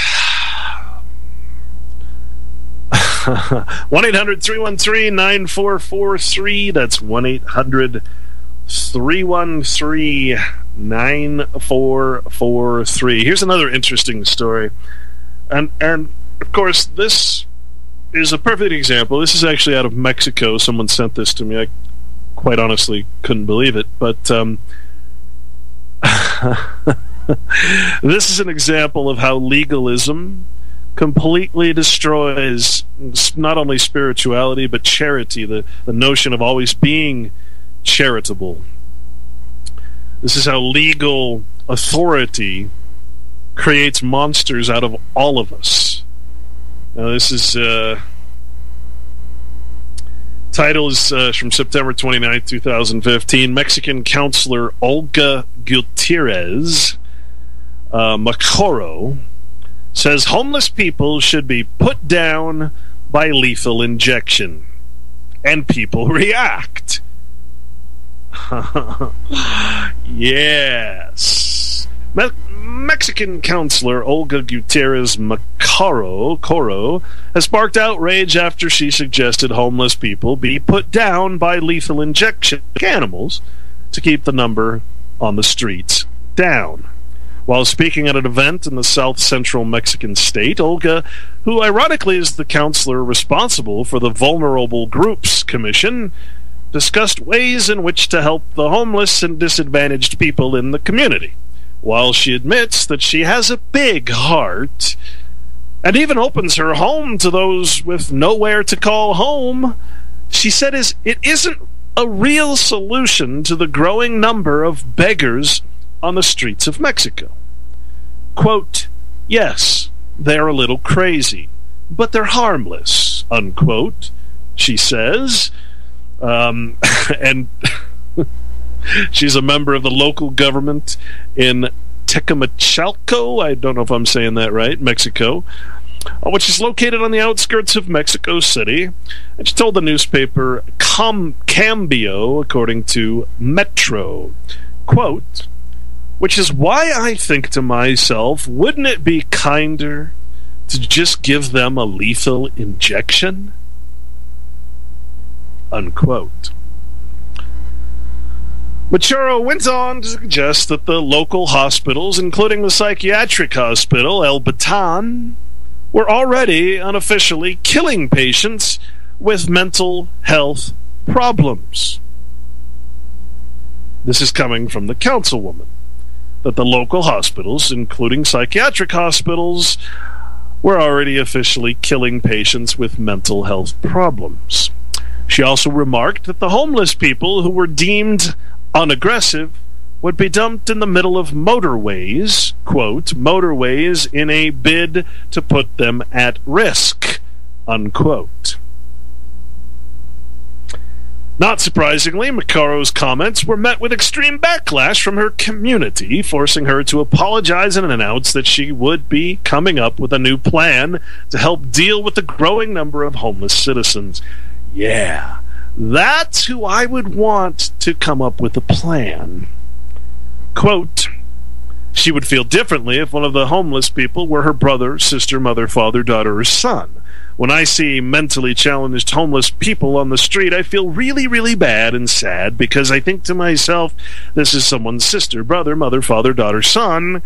1-800-313-9443. That's 1-800-313 9443. Here's another interesting story. And of course, this is a perfect example. This is actually out of Mexico. Someone sent this to me. I quite honestly couldn't believe it. But this is an example of how legalism completely destroys not only spirituality, but charity, the notion of always being charitable. This is how legal authority creates monsters out of all of us. Now, this is title is from September 29, 2015. Mexican counselor Olga Gutierrez Macoro says homeless people should be put down by lethal injection. And people react. Yes. Mexican counselor Olga Gutierrez Macoro has sparked outrage after she suggested homeless people be put down by lethal injection of animals to keep the number on the streets down. While speaking at an event in the south-central Mexican state, Olga, who ironically is the counselor responsible for the Vulnerable Groups Commission, discussed ways in which to help the homeless and disadvantaged people in the community. While she admits that she has a big heart and even opens her home to those with nowhere to call home, she said it isn't a real solution to the growing number of beggars on the streets of Mexico. Quote, yes, they're a little crazy, but they're harmless, unquote, she says. And she's a member of the local government in Tecamachalco, I don't know if I'm saying that right, Mexico, which is located on the outskirts of Mexico City. And she told the newspaper Cambio, according to Metro, quote, which is why I think to myself, wouldn't it be kinder to just give them a lethal injection? Unquote. Machuro went on to suggest that the local hospitals, including the psychiatric hospital, El Batan, were already unofficially killing patients with mental health problems. This is coming from the councilwoman, that the local hospitals, including psychiatric hospitals, were already officially killing patients with mental health problems. She also remarked that the homeless people who were deemed unaggressive would be dumped in the middle of motorways, quote, motorways in a bid to put them at risk, unquote. Not surprisingly, Macoro's comments were met with extreme backlash from her community, forcing her to apologize and announce that she would be coming up with a new plan to help deal with the growing number of homeless citizens. Yeah, that's who I would want to come up with a plan. Quote, she would feel differently if one of the homeless people were her brother, sister, mother, father, daughter, or son. When I see mentally challenged homeless people on the street, I feel really, really bad and sad because I think to myself, this is someone's sister, brother, mother, father, daughter, son,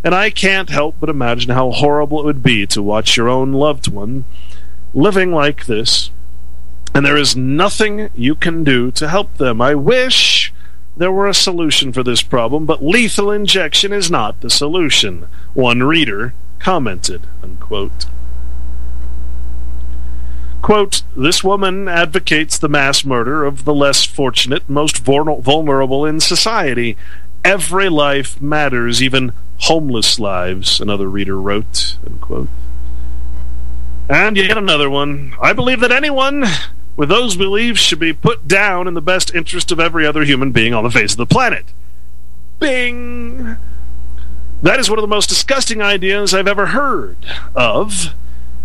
and I can't help but imagine how horrible it would be to watch your own loved one living like this, and there is nothing you can do to help them. I wish there were a solution for this problem, but lethal injection is not the solution, one reader commented, unquote. Quote, this woman advocates the mass murder of the less fortunate, most vulnerable in society. Every life matters, even homeless lives, another reader wrote, unquote. And yet another one. I believe that anyone with those beliefs should be put down in the best interest of every other human being on the face of the planet. Bing! That is one of the most disgusting ideas I've ever heard of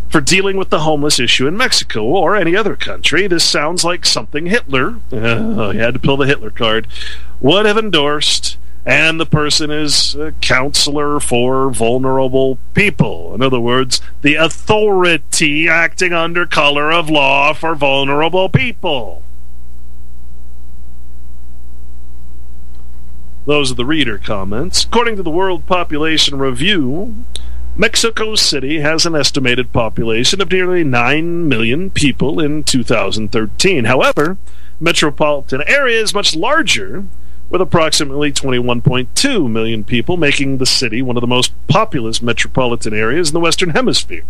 for dealing with the homeless issue in Mexico or any other country. This sounds like something Hitler, you had to pull the Hitler card, would have endorsed, and the person is a counselor for vulnerable people. In other words, the authority acting under color of law for vulnerable people. Those are the reader comments. According to the World Population Review, Mexico City has an estimated population of nearly 9 million people in 2013. However, metropolitan area is much larger, with approximately 21.2 million people, making the city one of the most populous metropolitan areas in the Western Hemisphere.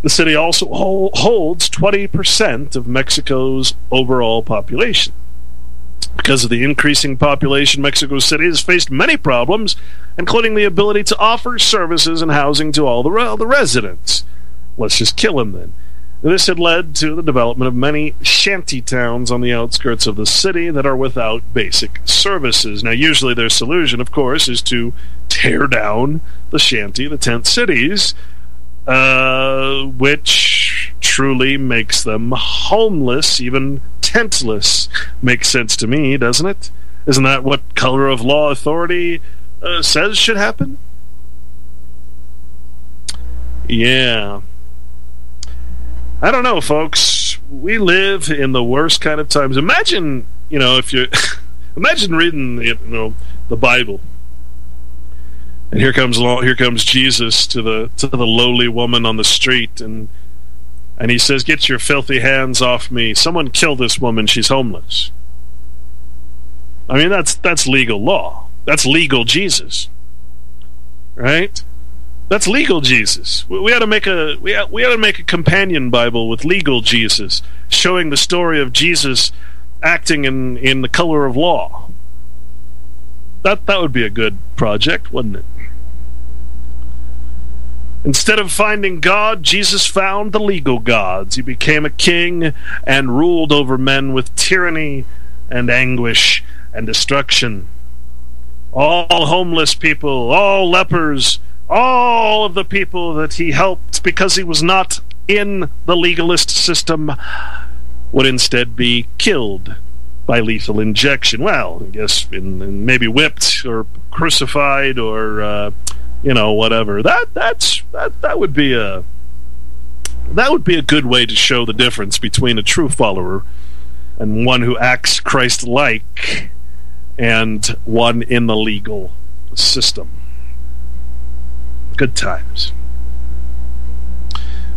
The city also holds 20% of Mexico's overall population. Because of the increasing population, Mexico City has faced many problems, including the ability to offer services and housing to all the residents. Let's just kill them then. This had led to the development of many shanty towns on the outskirts of the city that are without basic services. Now, usually their solution, of course, is to tear down the tent cities, which truly makes them homeless, even tentless. Makes sense to me, doesn't it? Isn't that what color of law authority says should happen? Yeah. I don't know, folks. We live in the worst kind of times. Imagine, if you imagine reading, the Bible, and here comes Jesus to the lowly woman on the street, and he says, "Get your filthy hands off me! Someone kill this woman. She's homeless." I mean, that's legal law. That's legal Jesus, right? That's legal Jesus. We ought to make a companion Bible with legal Jesus, showing the story of Jesus acting in the color of law. That would be a good project, wouldn't it? Instead of finding God, Jesus found the legal gods. He became a king and ruled over men with tyranny and anguish and destruction. All homeless people, all lepers, all of the people that he helped because he was not in the legalist system would instead be killed by lethal injection. Well, I guess maybe whipped or crucified or whatever. That would be a good way to show the difference between a true follower and one who acts Christ-like and one in the legal system. Good times.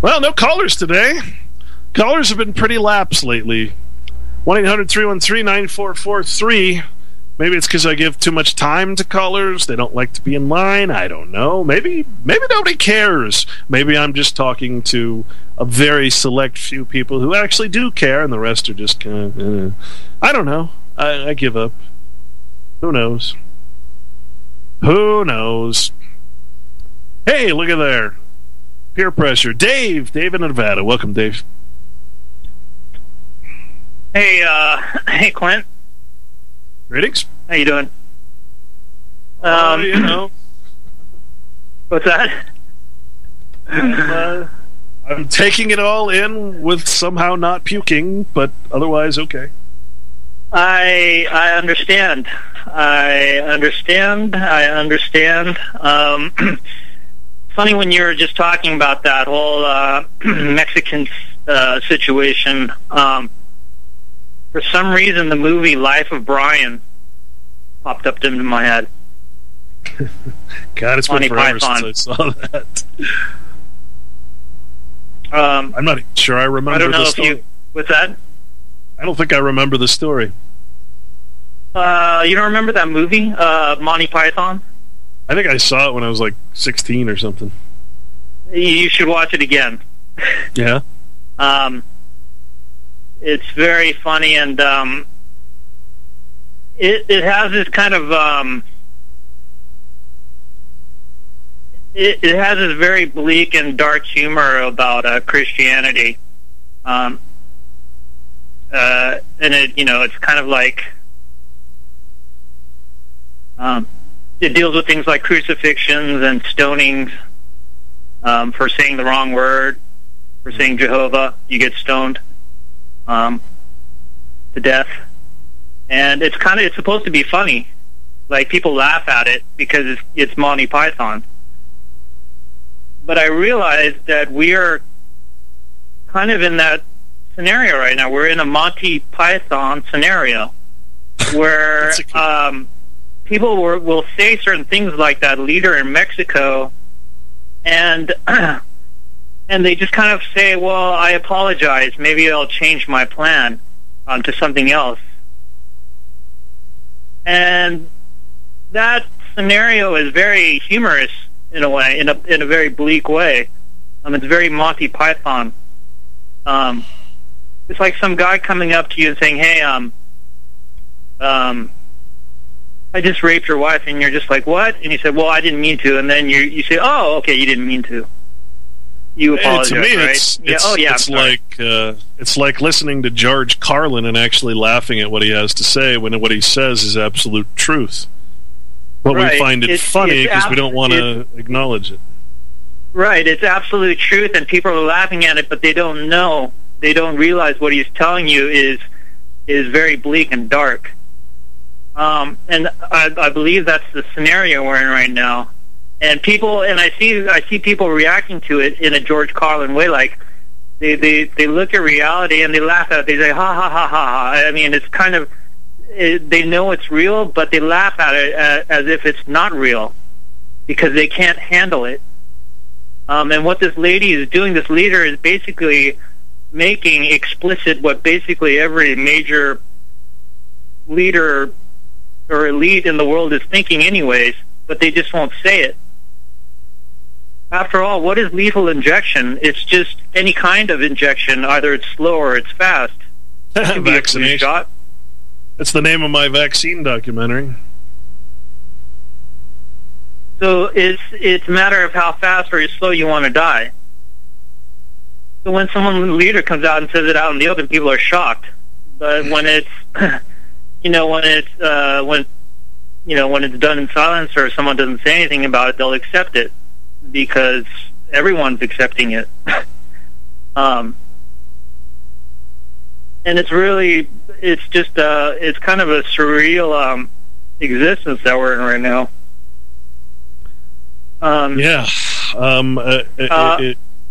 Well, no callers today. Callers have been pretty lax lately. 1-800-313-9443. Maybe it's because I give too much time to callers. They don't like to be in line. I don't know. Maybe nobody cares. Maybe I'm just talking to a very select few people who actually do care, and the rest are just kind of... I don't know. I give up. Who knows? Who knows? Hey, look at there. Peer pressure. Dave in Nevada. Welcome, Dave. Hey, Clint. Greetings. How you doing? What's that? I'm taking it all in with somehow not puking, but otherwise okay. I understand. Funny when you were just talking about that whole Mexican situation. For some reason, the movie Life of Brian popped up into my head. God, it's been forever since I saw that. I'm not sure I remember. I don't know if you. What's that? I don't think I remember the story. You don't remember that movie, Monty Python? I think I saw it when I was like 16 or something. You should watch it again. Yeah. It's very funny, and it has this kind of it has this very bleak and dark humor about Christianity, and it's kind of like it deals with things like crucifixions and stonings for saying the wrong word, for saying Jehovah, you get stoned to death. And it's supposed to be funny. Like, people laugh at it because it's Monty Python. But I realized that we are kind of in that scenario right now. We're in a Monty Python scenario. where people will say certain things like that leader in Mexico, and and they just kind of say, well, I apologize, maybe I'll change my plan to something else. And that scenario is very humorous in a way, in a very bleak way. It's very Monty Python. It's like some guy coming up to you and saying, hey, I just raped your wife, and you're just like, what? And you say, well, I didn't mean to, and then you say, oh, okay, you didn't mean to. You apologize, to me, right? It's like listening to George Carlin and actually laughing at what he has to say when what he says is absolute truth. But we find it funny because we don't want to acknowledge it. Right, it's absolute truth, and people are laughing at it, but they don't know. They don't realize what he's telling you is very bleak and dark. And I believe that's the scenario we're in right now. And I see people reacting to it in a George Carlin way, like they look at reality and they laugh at it. They say, ha ha ha ha ha. I mean, it's kind of, they know it's real, but they laugh at it as if it's not real because they can't handle it. And what this lady is doing, this leader, is basically making explicit what basically every major leader or elite in the world is thinking anyways, but they just won't say it. After all, what is lethal injection? It's just any kind of injection. Either it's slow or it's fast. It can be a flu shot. That's the name of my vaccine documentary. So it's a matter of how fast or slow you want to die. So when someone leader comes out and says it out in the open, people are shocked. But when it's when it's done in silence or someone doesn't say anything about it, they'll accept it because everyone's accepting it. And it's kind of a surreal existence that we're in right now.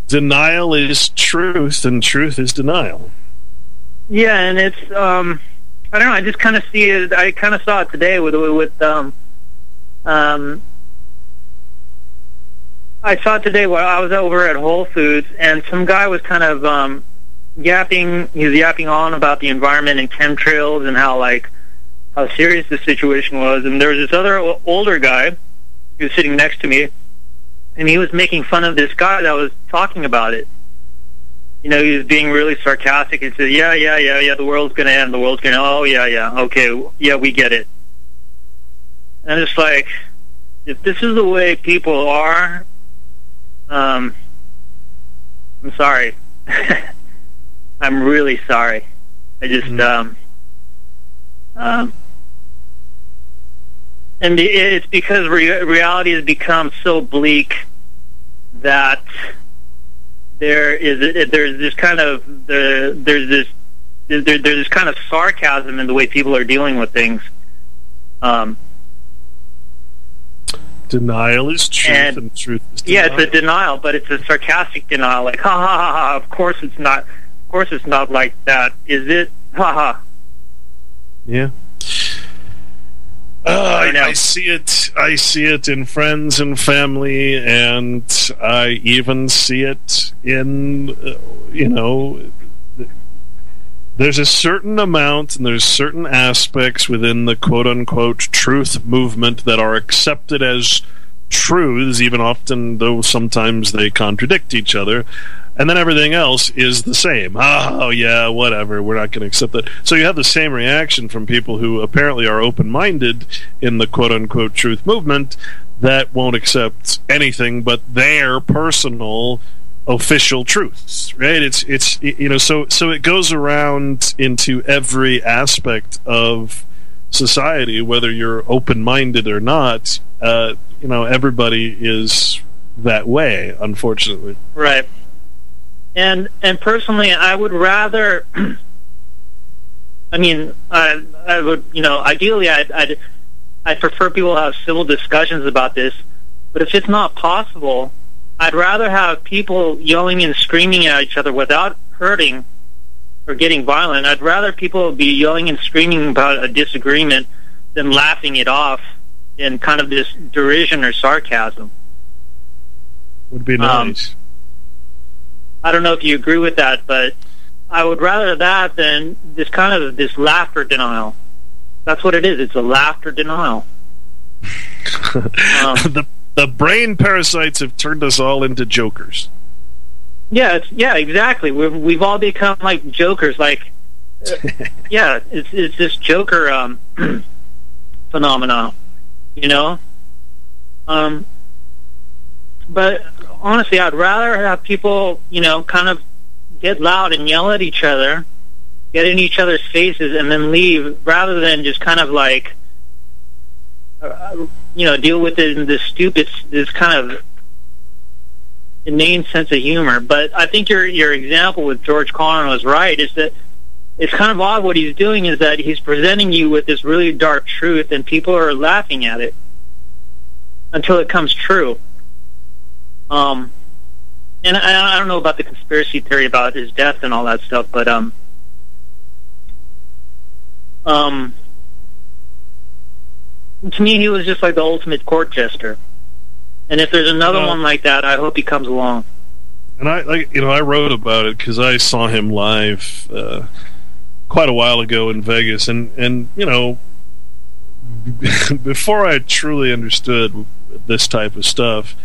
Denial is truth, and truth is denial. Yeah, and it's I don't know. I just kind of see it. I kind of saw it today with I saw it today while I was over at Whole Foods, and some guy was kind of yapping. He was yapping on about the environment and chemtrails and how serious the situation was. And there was this other older guy who was sitting next to me, and he was making fun of this guy that was talking about it. He was being really sarcastic. He said, yeah, the world's going to end. The world's going to, oh, yeah, okay, yeah, we get it. And it's like, if this is the way people are, I'm sorry. I'm really sorry. I just, and it's because reality has become so bleak that there's this kind of sarcasm in the way people are dealing with things. Denial is truth, and truth is denial. Yeah, it's a denial, but it's a sarcastic denial, like ha ha ha ha. Of course it's not. Of course it's not like that, is it? Ha ha. Yeah. I see it. I see it in friends and family, and I even see it in, there's a certain amount and there's certain aspects within the quote-unquote truth movement that are accepted as truths, even often though sometimes they contradict each other. And then everything else is the same. Oh, yeah, whatever. We're not going to accept that. So you have the same reaction from people who apparently are open-minded in the quote-unquote truth movement that won't accept anything but their personal official truths, right? So it goes around into every aspect of society, whether you're open-minded or not. Everybody is that way, unfortunately. Right. And personally, I would rather. I mean, I would, ideally, I'd prefer people to have civil discussions about this. But if it's not possible, I'd rather have people yelling and screaming at each other without hurting, or getting violent. I'd rather people be yelling and screaming about a disagreement than laughing it off in kind of this derision or sarcasm. Would be nice. I don't know if you agree with that, but I would rather that than this kind of this laughter denial. That's what it is. It's a laughter denial. The brain parasites have turned us all into jokers. Yeah, exactly. We've all become like jokers. Like, it's this joker phenomenon, you know. But honestly, I'd rather have people, you know, kind of get loud and yell at each other, get in each other's faces, and then leave, rather than just kind of like, you know, deal with it in this kind of inane sense of humor. But I think your example with George Carlin was right, is that it's kind of odd what he's doing is that he's presenting you with this really dark truth, and people are laughing at it until it comes true. And I don't know about the conspiracy theory about his death and all that stuff, but to me, he was just like the ultimate court jester. And if there's another one like that, I hope he comes along. And I wrote about it because I saw him live quite a while ago in Vegas, and you know, before I truly understood this type of stuff,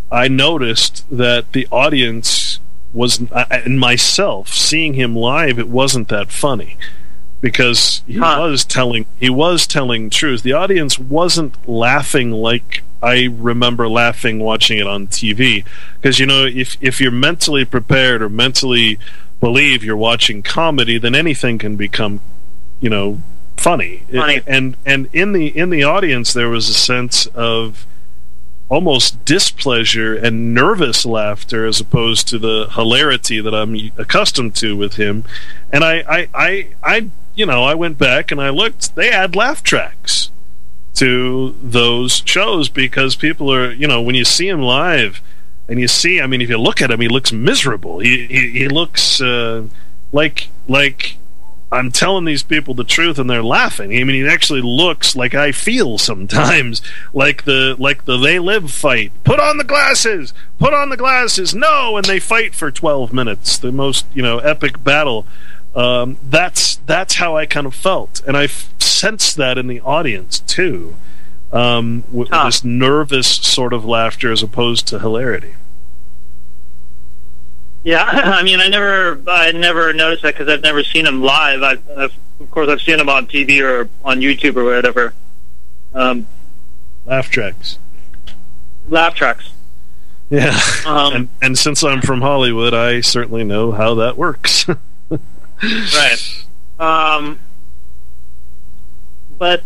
I noticed that the audience was, and myself seeing him live, it wasn't that funny, because he was telling truth. The audience wasn't laughing like I remember laughing watching it on TV, because, you know, if you're mentally prepared or mentally believe you're watching comedy, then anything can become, you know, funny. And in the audience there was a sense of almost displeasure and nervous laughter, as opposed to the hilarity that I'm accustomed to with him. And I you know, I went back and I looked. They add laugh tracks to those shows because people are, you know, when you see him live and you see, I mean, if you look at him, he looks miserable. He looks like I'm telling these people the truth and they're laughing. I mean, he actually looks like I feel sometimes, like the They Live fight. Put on the glasses! Put on the glasses! No! And they fight for 12 minutes. The most, you know, epic battle. That's how I kind of felt. And I sensed that in the audience, too. With this nervous sort of laughter as opposed to hilarity. Yeah, I mean, I never noticed that because I've never seen him live. Of course, I've seen him on TV or on YouTube or whatever. Laugh tracks. Laugh tracks. Yeah, and since I'm from Hollywood, I certainly know how that works. Right. But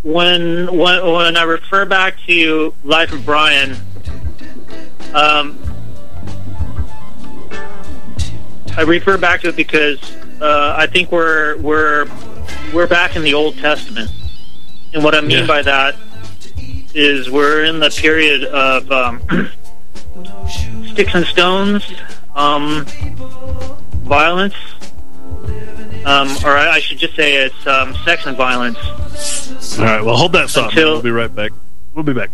when I refer back to Life of Brian, I refer back to it because I think we're back in the Old Testament, and what I mean by that is we're in the period of sticks and stones, violence, or I should just say it's sex and violence. All right, well, hold that thought. We'll be right back. We'll be back.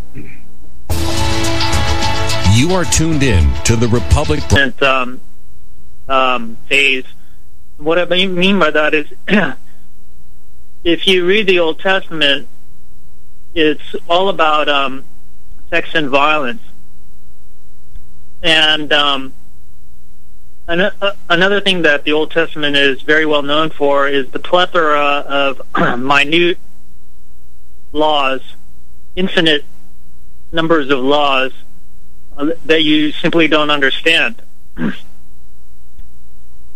You are tuned in to the Republic phase. What I mean by that is, if you read the Old Testament, it's all about sex and violence. And another thing that the Old Testament is very well known for is the plethora of minute laws, infinite numbers of laws that you simply don't understand.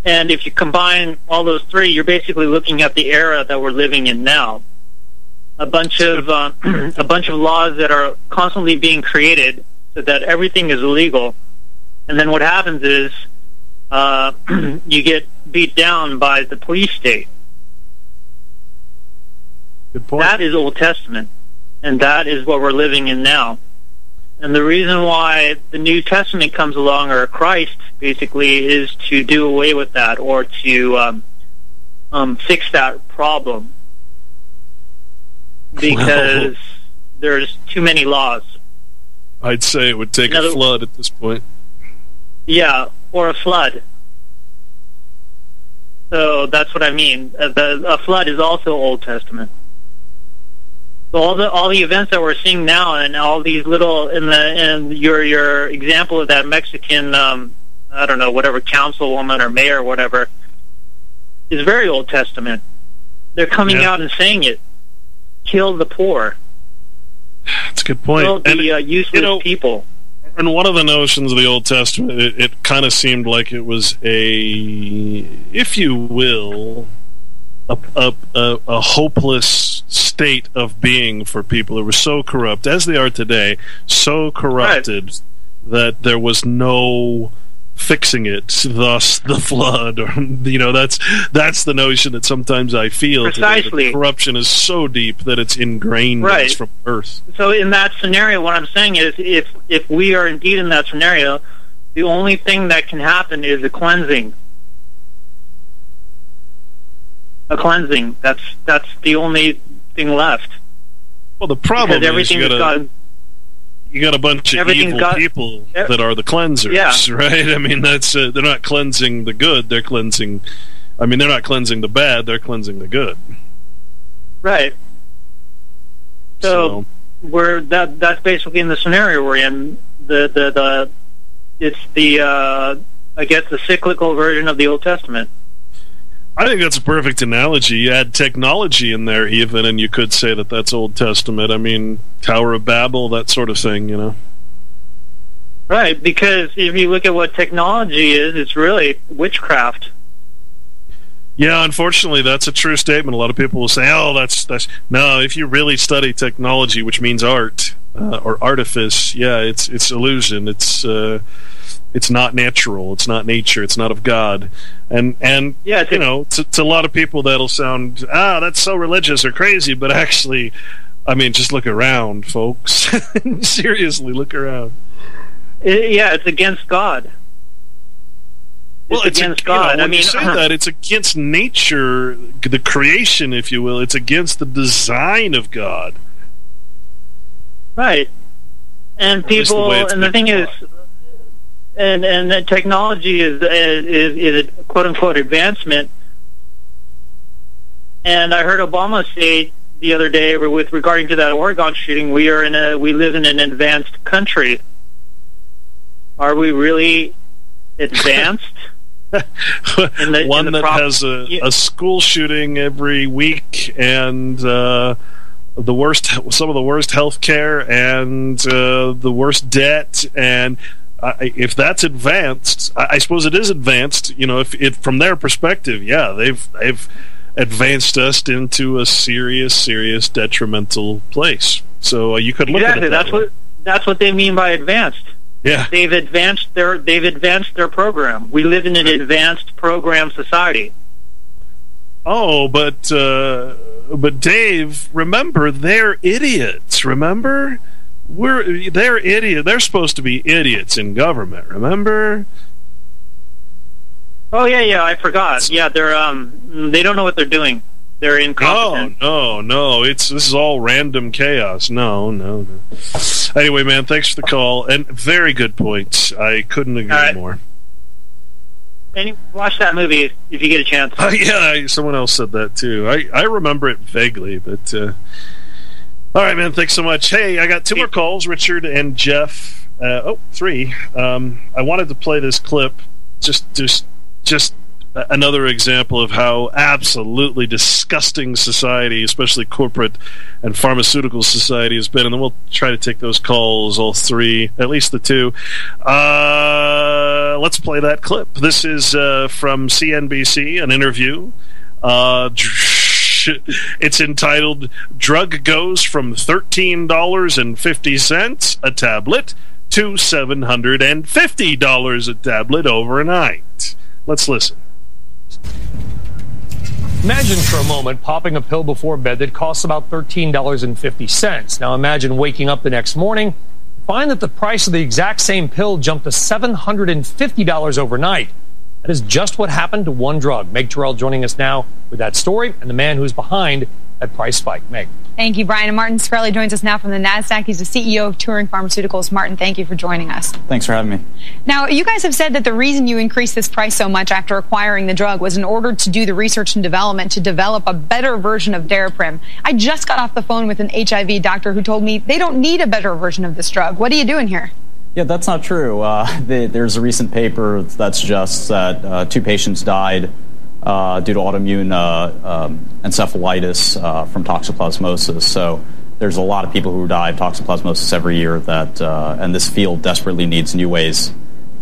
And if you combine all those three, you're basically looking at the era that we're living in now. A bunch of laws that are constantly being created so that everything is illegal. And then what happens is you get beat down by the police state. Good point. That is Old Testament, and that is what we're living in now. And the reason why the New Testament comes along, or Christ, basically, is to do away with that, or to fix that problem. Because there's too many laws. I'd say it would take a flood at this point. Yeah, or a flood. So that's what I mean. A flood is also Old Testament. So all the events that we're seeing now, and all these little, and your example of that Mexican, I don't know, whatever, councilwoman or mayor or whatever, is very Old Testament. They're coming out and saying it. Kill the poor. That's a good point. Kill the useless people. And one of the notions of the Old Testament, it kind of seemed like it was if you will, a hopeless state of being for people that were so corrupt, as they are today, so corrupted that there was no fixing it, thus the flood. Or that's the notion that sometimes I feel. Precisely. That corruption is so deep that it's ingrained in us from earth. So in that scenario, what I'm saying is, if we are indeed in that scenario, the only thing that can happen is a cleansing. A cleansing. That's the only thing left. Well, the problem is you got a bunch of evil people that are the cleansers, right? I mean, that's they're not cleansing the good; they're cleansing. I mean, they're not cleansing the bad; they're cleansing the good. Right. So that's basically in the scenario we're in. It's I guess the cyclical version of the Old Testament. I think that's a perfect analogy. You add technology in there even, and you could say that that's Old Testament. I mean, Tower of Babel, that sort of thing, Right, because if you look at what technology is, it's really witchcraft. Yeah, unfortunately, that's a true statement. A lot of people will say, oh, that's... No, if you really study technology, which means art, or artifice, it's illusion. It's not natural. It's not nature. It's not of God. And to a lot of people that'll sound, that's so religious or crazy, but actually, I mean, just look around, folks. Seriously, look around. It's against God. It's against God. When you say that, it's against nature, the creation, if you will. It's against the design of God. Right. And people, and the thing is, and that technology is a quote unquote advancement. And I heard Obama say the other day, with regarding to that Oregon shooting, we live in an advanced country. Are we really advanced? One that has a school shooting every week, and some of the worst health care, and the worst debt, and if that's advanced, I suppose it is advanced. If from their perspective, they've advanced us into a serious detrimental place. So you could look at it that way. That's what they mean by advanced. Yeah, they've advanced their program. We live in an advanced program society. Oh, but Dave, remember, they're idiots. Remember. They're idiots. They're supposed to be idiots in government. Remember? Oh yeah, I forgot. Yeah, they're they don't know what they're doing. They're incompetent. No. This is all random chaos. No. Anyway, man, thanks for the call, and very good points. I couldn't agree more. And watch that movie if you get a chance. Yeah, someone else said that too. I remember it vaguely, but. All right, man, thanks so much. Hey, I got 2 more calls, Richard and Jeff. 3. I wanted to play this clip, just another example of how absolutely disgusting society, especially corporate and pharmaceutical society, has been, and then we'll try to take those calls, all 3, at least the 2. Let's play that clip. This is from CNBC, an interview. It's entitled, Drug Goes from $13.50 a tablet to $750 a tablet overnight. Let's listen. Imagine for a moment popping a pill before bed that costs about $13.50. Now imagine waking up the next morning, find that the price of the exact same pill jumped to $750 overnight. That is just what happened to one drug. Meg Terrell joining us now with that story and the man who's behind that price spike. Meg. Thank you, Brian. And Martin Scarelli joins us now from the NASDAQ. He's the CEO of Turing Pharmaceuticals. Martin, thank you for joining us. Thanks for having me. Now, you guys have said that the reason you increased this price so much after acquiring the drug was in order to do the research and development to develop a better version of Daraprim. I just got off the phone with an HIV doctor who told me they don't need a better version of this drug. What are you doing here? Yeah, that's not true. There's a recent paper that suggests that 2 patients died due to autoimmune encephalitis from toxoplasmosis. So there's a lot of people who die of toxoplasmosis every year and this field desperately needs new ways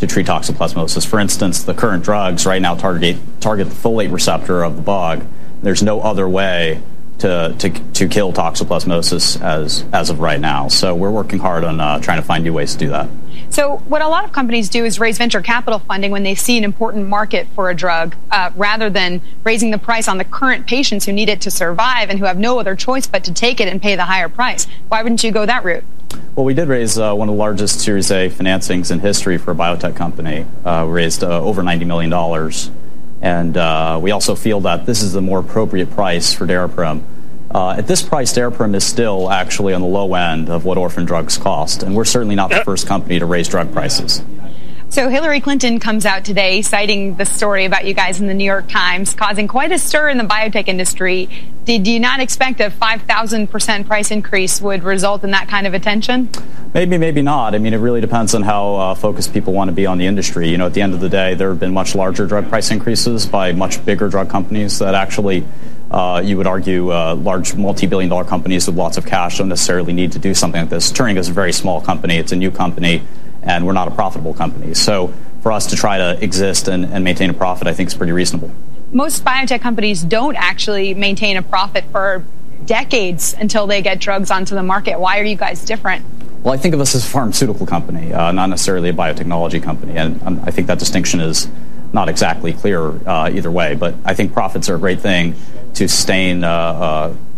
to treat toxoplasmosis. For instance, the current drugs right now target the folate receptor of the bug. There's no other way to kill toxoplasmosis as of right now. So we're working hard on trying to find new ways to do that. So what a lot of companies do is raise venture capital funding when they see an important market for a drug, rather than raising the price on the current patients who need it to survive and who have no other choice but to take it and pay the higher price. Why wouldn't you go that route? Well, we did raise one of the largest Series A financings in history for a biotech company. We raised over $90 million. And we also feel that this is the more appropriate price for Daraprim. At this price, Daraprim is still actually on the low end of what orphan drugs cost, and we're certainly not the first company to raise drug prices. So Hillary Clinton comes out today citing the story about you guys in the New York Times, causing quite a stir in the biotech industry. Did you not expect a 5,000% price increase would result in that kind of attention? Maybe, maybe not. I mean, it really depends on how focused people want to be on the industry. You know, at the end of the day, there have been much larger drug price increases by much bigger drug companies that actually, you would argue, large multi-billion-dollar companies with lots of cash don't necessarily need to do something like this. Turing is a very small company. It's a new company, and we're not a profitable company. So for us to try to exist and maintain a profit, I think is pretty reasonable. Most biotech companies don't actually maintain a profit for decades until they get drugs onto the market. Why are you guys different? Well, I think of us as a pharmaceutical company, not necessarily a biotechnology company, and I think that distinction is not exactly clear either way, but I think profits are a great thing to sustain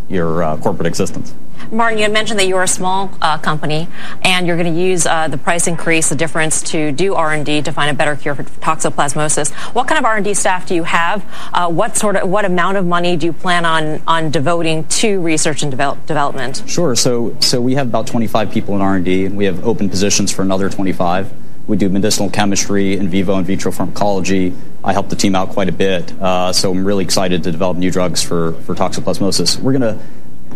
your corporate existence. Martin, you had mentioned that you're a small company, and you're going to use the price increase, the difference, to do R&D to find a better cure for toxoplasmosis. What kind of R&D staff do you have? What amount of money do you plan on devoting to research and development? Sure. So we have about 25 people in R&D, and we have open positions for another 25. We do medicinal chemistry, in vivo and vitro pharmacology. I help the team out quite a bit, so I'm really excited to develop new drugs for toxoplasmosis. We're going to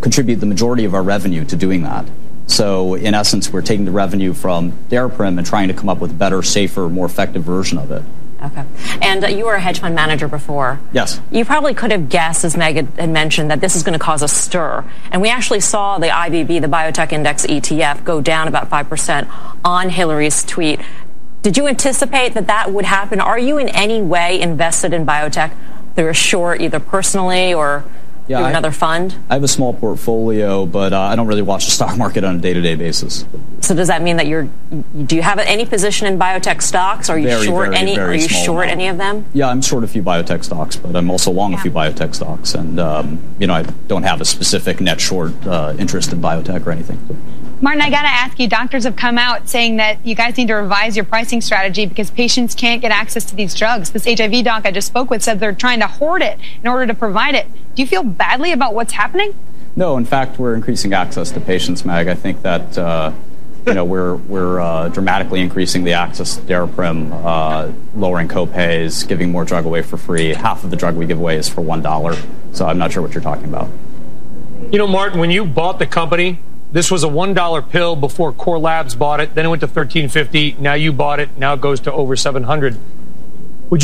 contribute the majority of our revenue to doing that. So in essence, we're taking the revenue from Daraprim and trying to come up with a better, safer, more effective version of it. Okay. And you were a hedge fund manager before. Yes. You probably could have guessed, as Meg had mentioned, that this is going to cause a stir. And we actually saw the IBB, the Biotech Index ETF, go down about 5% on Hillary's tweet. Did you anticipate that would happen? Are you in any way invested in biotech through a short, either personally or through another fund? I have a small portfolio, but I don't really watch the stock market on a day-to-day basis. So does that mean that do you have any position in biotech stocks? Are you short any? Are you short any of them? Yeah, I'm short a few biotech stocks, but I'm also long a few biotech stocks, and I don't have a specific net short interest in biotech or anything. Martin, I got to ask you, doctors have come out saying that you guys need to revise your pricing strategy because patients can't get access to these drugs. This HIV doc I just spoke with said they're trying to hoard it in order to provide it. Do you feel badly about what's happening? No, in fact, we're increasing access to patients, Meg. I think that we're dramatically increasing the access to Daraprim, lowering copays, giving more drug away for free. Half of the drug we give away is for $1, so I'm not sure what you're talking about. You know, Martin, when you bought the company, this was a $1 pill before Core Labs bought it. Then it went to $13.50. Now you bought it. Now it goes to over $700. When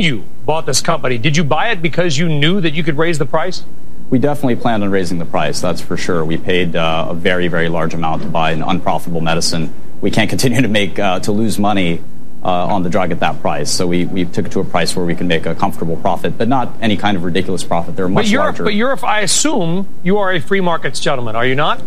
you bought this company, did you buy it because you knew that you could raise the price? We definitely planned on raising the price. That's for sure. We paid a very, very large amount to buy an unprofitable medicine. We can't continue to lose money on the drug at that price. So we took it to a price where we can make a comfortable profit, but not any kind of ridiculous profit. They're much larger. But I assume you are a free markets gentleman, are you not?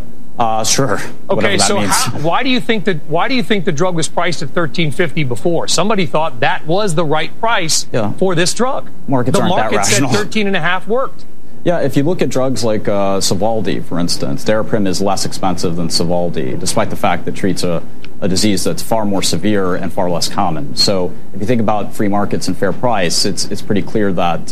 Sure. Okay, so why do you think the drug was priced at $13.50 before? Somebody thought that was the right price for this drug. Markets aren't that rational. The market said $13.50 worked. Yeah, if you look at drugs like Sovaldi, for instance, Daraprim is less expensive than Sovaldi, despite the fact that it treats a disease that's far more severe and far less common. So if you think about free markets and fair price, it's pretty clear that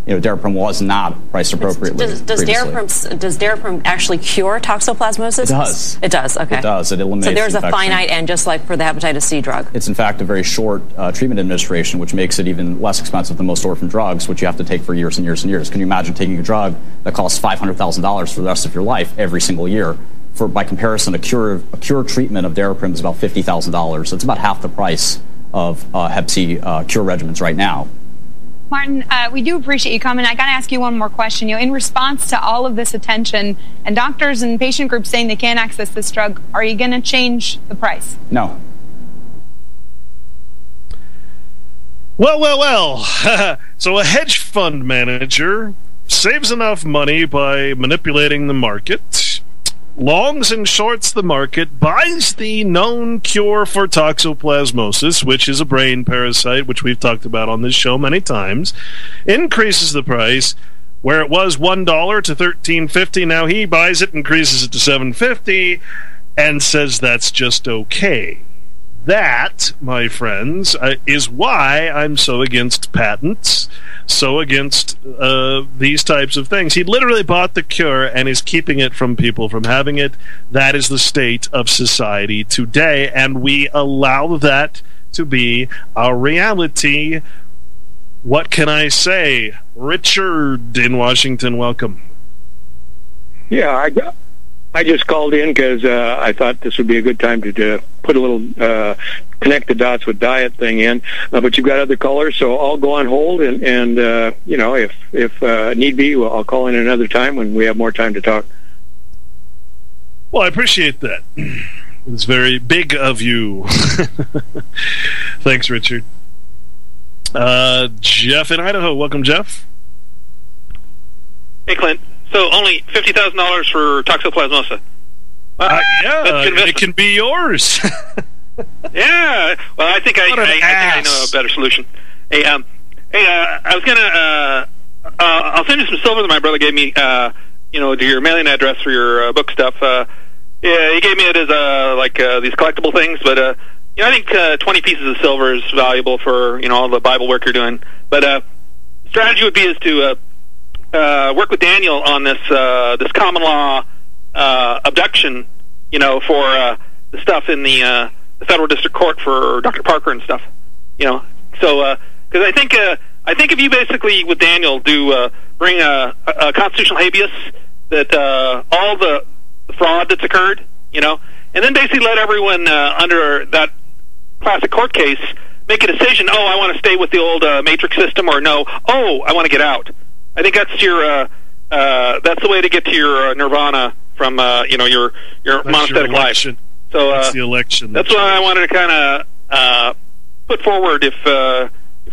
Daraprim was not priced appropriately. Does Daraprim actually cure toxoplasmosis? It does. It does. Okay. It does. It eliminates. So there's infection. a finite end, just like for the hepatitis C drug. It's in fact a very short treatment administration, which makes it even less expensive than most orphan drugs, which you have to take for years and years and years. Can you imagine taking a drug that costs $500,000 for the rest of your life every single year? By comparison, a cure treatment of Daraprim is about $50,000. It's about half the price of Hep C cure regimens right now. Martin, we do appreciate you coming. I got to ask you one more question. In response to all of this attention and doctors and patient groups saying they can't access this drug, are you going to change the price? No. Well. So a hedge fund manager saves enough money by manipulating the market, longs and shorts the market, buys the known cure for toxoplasmosis, which is a brain parasite, which we've talked about on this show many times, increases the price where it was $1 to $13.50. Now he buys it, increases it to $7.50, and says that's just okay. That, my friends, is why I'm so against patents, so against these types of things. He literally bought the cure and is keeping it from people from having it. That is the state of society today, and we allow that to be our reality. What can I say? Richard in Washington, welcome. Yeah, I just called in because I thought this would be a good time to put a little connect the dots with diet thing in. But you've got other callers, so I'll go on hold, and if need be, I'll call in another time when we have more time to talk. Well, I appreciate that. It's very big of you. Thanks, Richard. Jeff in Idaho. Welcome, Jeff. Hey, Clint. So only $50,000 for toxoplasmosis. Yeah, it can be yours. Yeah. Well, I think I know a better solution. Hey, I was gonna. I'll send you some silver that my brother gave me. To your mailing address for your book stuff. Yeah, he gave me it as these collectible things. But I think 20 pieces of silver is valuable for all the Bible work you're doing. But strategy would be is to work with Daniel on this common law abduction, for the stuff in the federal district court for Dr. Parker and stuff, So because I think if you basically with Daniel do bring a constitutional habeas that all the fraud that's occurred, and then basically let everyone under that classic court case make a decision. Oh, I want to stay with the old matrix system, or no. Oh, I want to get out. I think that's your that's the way to get to your nirvana from your monastic life. So that's the election. That's what I wanted to kind of put forward. If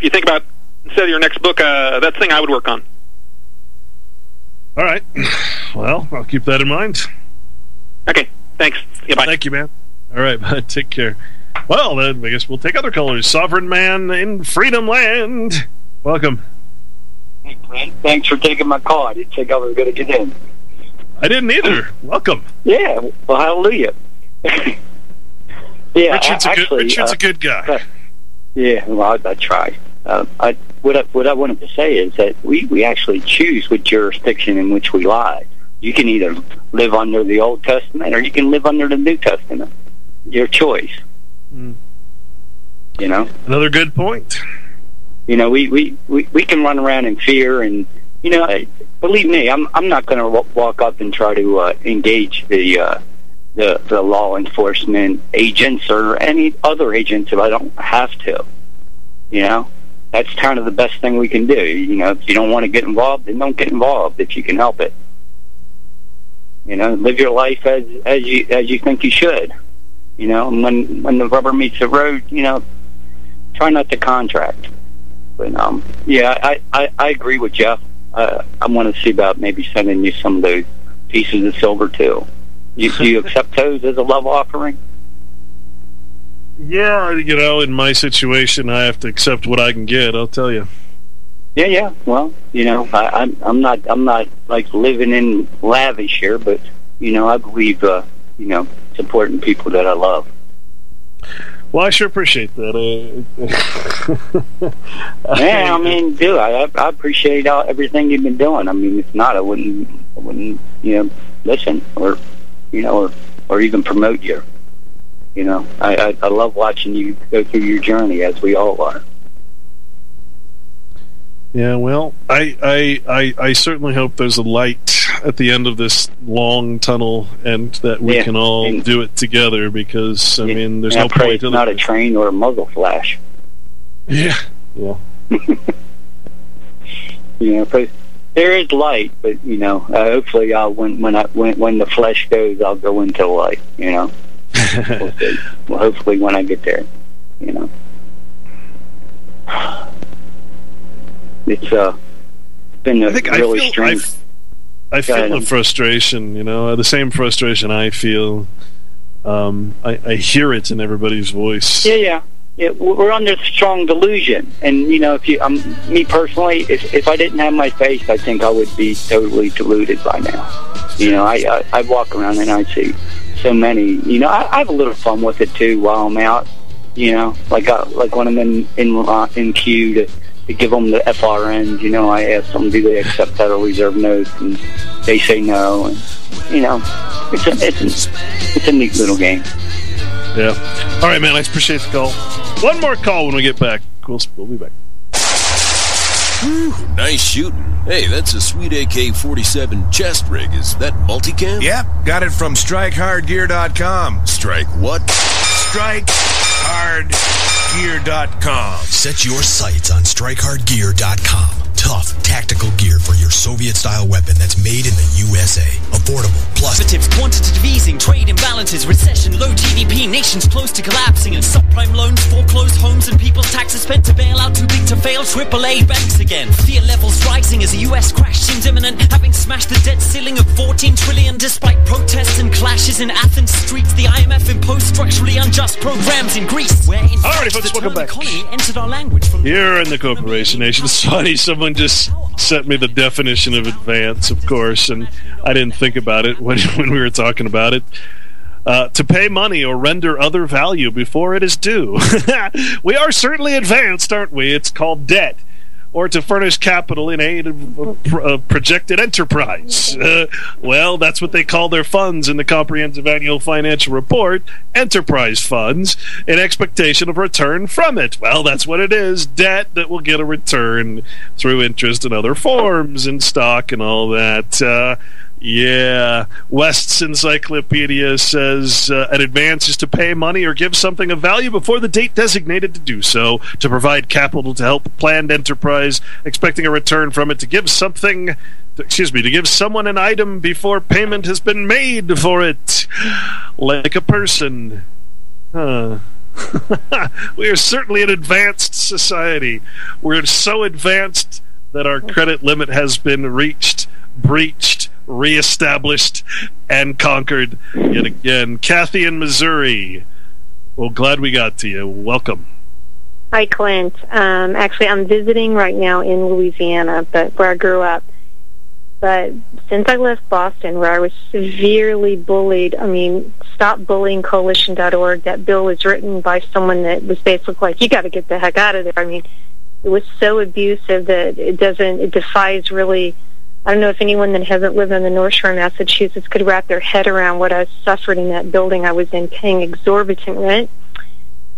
you think about instead of your next book, that's the thing I would work on. All right. Well, I'll keep that in mind. Okay. Thanks. Yeah, bye. Thank you, man. All right, bud. Take care. Well, then I guess we'll take other callers. Sovereign Man in Freedom Land. Welcome. Hey, Clint. Thanks for taking my call. I didn't think I was going to get in. I didn't either. Welcome. Yeah. Well, hallelujah. Yeah. Richard's a good guy. Yeah. Well, I try. What I wanted to say is that we actually choose what jurisdiction in which we lie. You can either live under the Old Testament or you can live under the New Testament. Your choice. Mm. Another good point. We can run around in fear, and believe me, I'm not going to walk up and try to engage the law enforcement agents or any other agents if I don't have to. That's kind of the best thing we can do. If you don't want to get involved, then don't get involved if you can help it. Live your life as you think you should. And when the rubber meets the road, try not to contract. But yeah, I agree with Jeff. I want to see about maybe sending you some of those pieces of silver too. Do you accept those as a love offering? Yeah, in my situation, I have to accept what I can get. I'll tell you. Yeah. Well, I'm not like living in lavish here, but I believe supporting people that I love. Well, I sure appreciate that. Yeah, I mean, dude, I appreciate everything you've been doing. I mean, if not, I wouldn't listen or even promote you. I love watching you go through your journey, as we all are. Yeah, well, I certainly hope there's a light at the end of this long tunnel, and that we can all do it together. Because there's no point. It's not a train or a muzzle flash. Yeah. But there is light, but hopefully, when the flesh goes, I'll go into light. We'll see. Well, hopefully, when I get there, it's been really strange. I feel the frustration, the same frustration I feel. I hear it in everybody's voice. Yeah. We're under strong delusion, and if me personally, if I didn't have my face, I think I would be totally deluded by now. I walk around and I see so many. I have a little fun with it too while I'm out. Like when I'm in queue to give them the FRNs, I ask them, do they accept Federal Reserve notes, and they say no, and it's a neat little game. Yeah. All right, man. I appreciate the call. One more call when we get back. We'll be back. Whew, nice shooting. Hey, that's a sweet AK-47 chest rig. Is that multicam? Yep, got it from StrikeHardGear.com. Strike what? StrikeHardGear.com. Set your sights on StrikeHardGear.com. Tough, tactical gear for your Soviet-style weapon that's made in the USA. Affordable, plus... Quantitative easing, trade imbalances, recession, low GDP, nations close to collapsing, and subprime loans, foreclosed homes, and people's taxes spent to bail out too big to fail AAA banks again. Fear levels rising as the US crash seems imminent, having smashed the debt ceiling of 14 trillion despite protests and clashes in Athens streets. The IMF imposed structurally unjust programs in Greece, where in fact the term economy entered our language from... Here in the Corporation Nation, it's funny, someone just sent me the definition of advance, of course, and I didn't think about it when we were talking about it. To pay money or render other value before it is due. We are certainly advanced, aren't we? It's called debt. Or to furnish capital in aid of a projected enterprise. Well, that's what they call their funds in the Comprehensive Annual Financial Report, enterprise funds, in expectation of return from it. Well, that's what it is, debt that will get a return through interest and other forms, and stock and all that. Yeah, West's Encyclopedia says an advance is to pay money or give something of value before the date designated to do so, to provide capital to help planned enterprise, expecting a return from it, to give someone an item before payment has been made for it, like a person. We are certainly an advanced society. We're so advanced that our credit limit has been breached, reestablished, and conquered yet again. Kathy in Missouri. Well, glad we got to you. Welcome. Hi, Clint. Actually, I'm visiting right now in Louisiana, but where I grew up. But since I left Boston, where I was severely bullied, StopBullyingCoalition.org, that bill was written by someone that was basically like, you got to get the heck out of there. It was so abusive that it defies really... I don't know if anyone that hasn't lived on the North Shore of Massachusetts could wrap their head around what I suffered in that building I was in, paying exorbitant rent.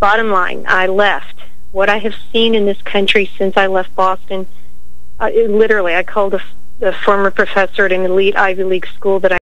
Bottom line, I left. What I have seen in this country since I left Boston, I called a former professor at an elite Ivy League school that I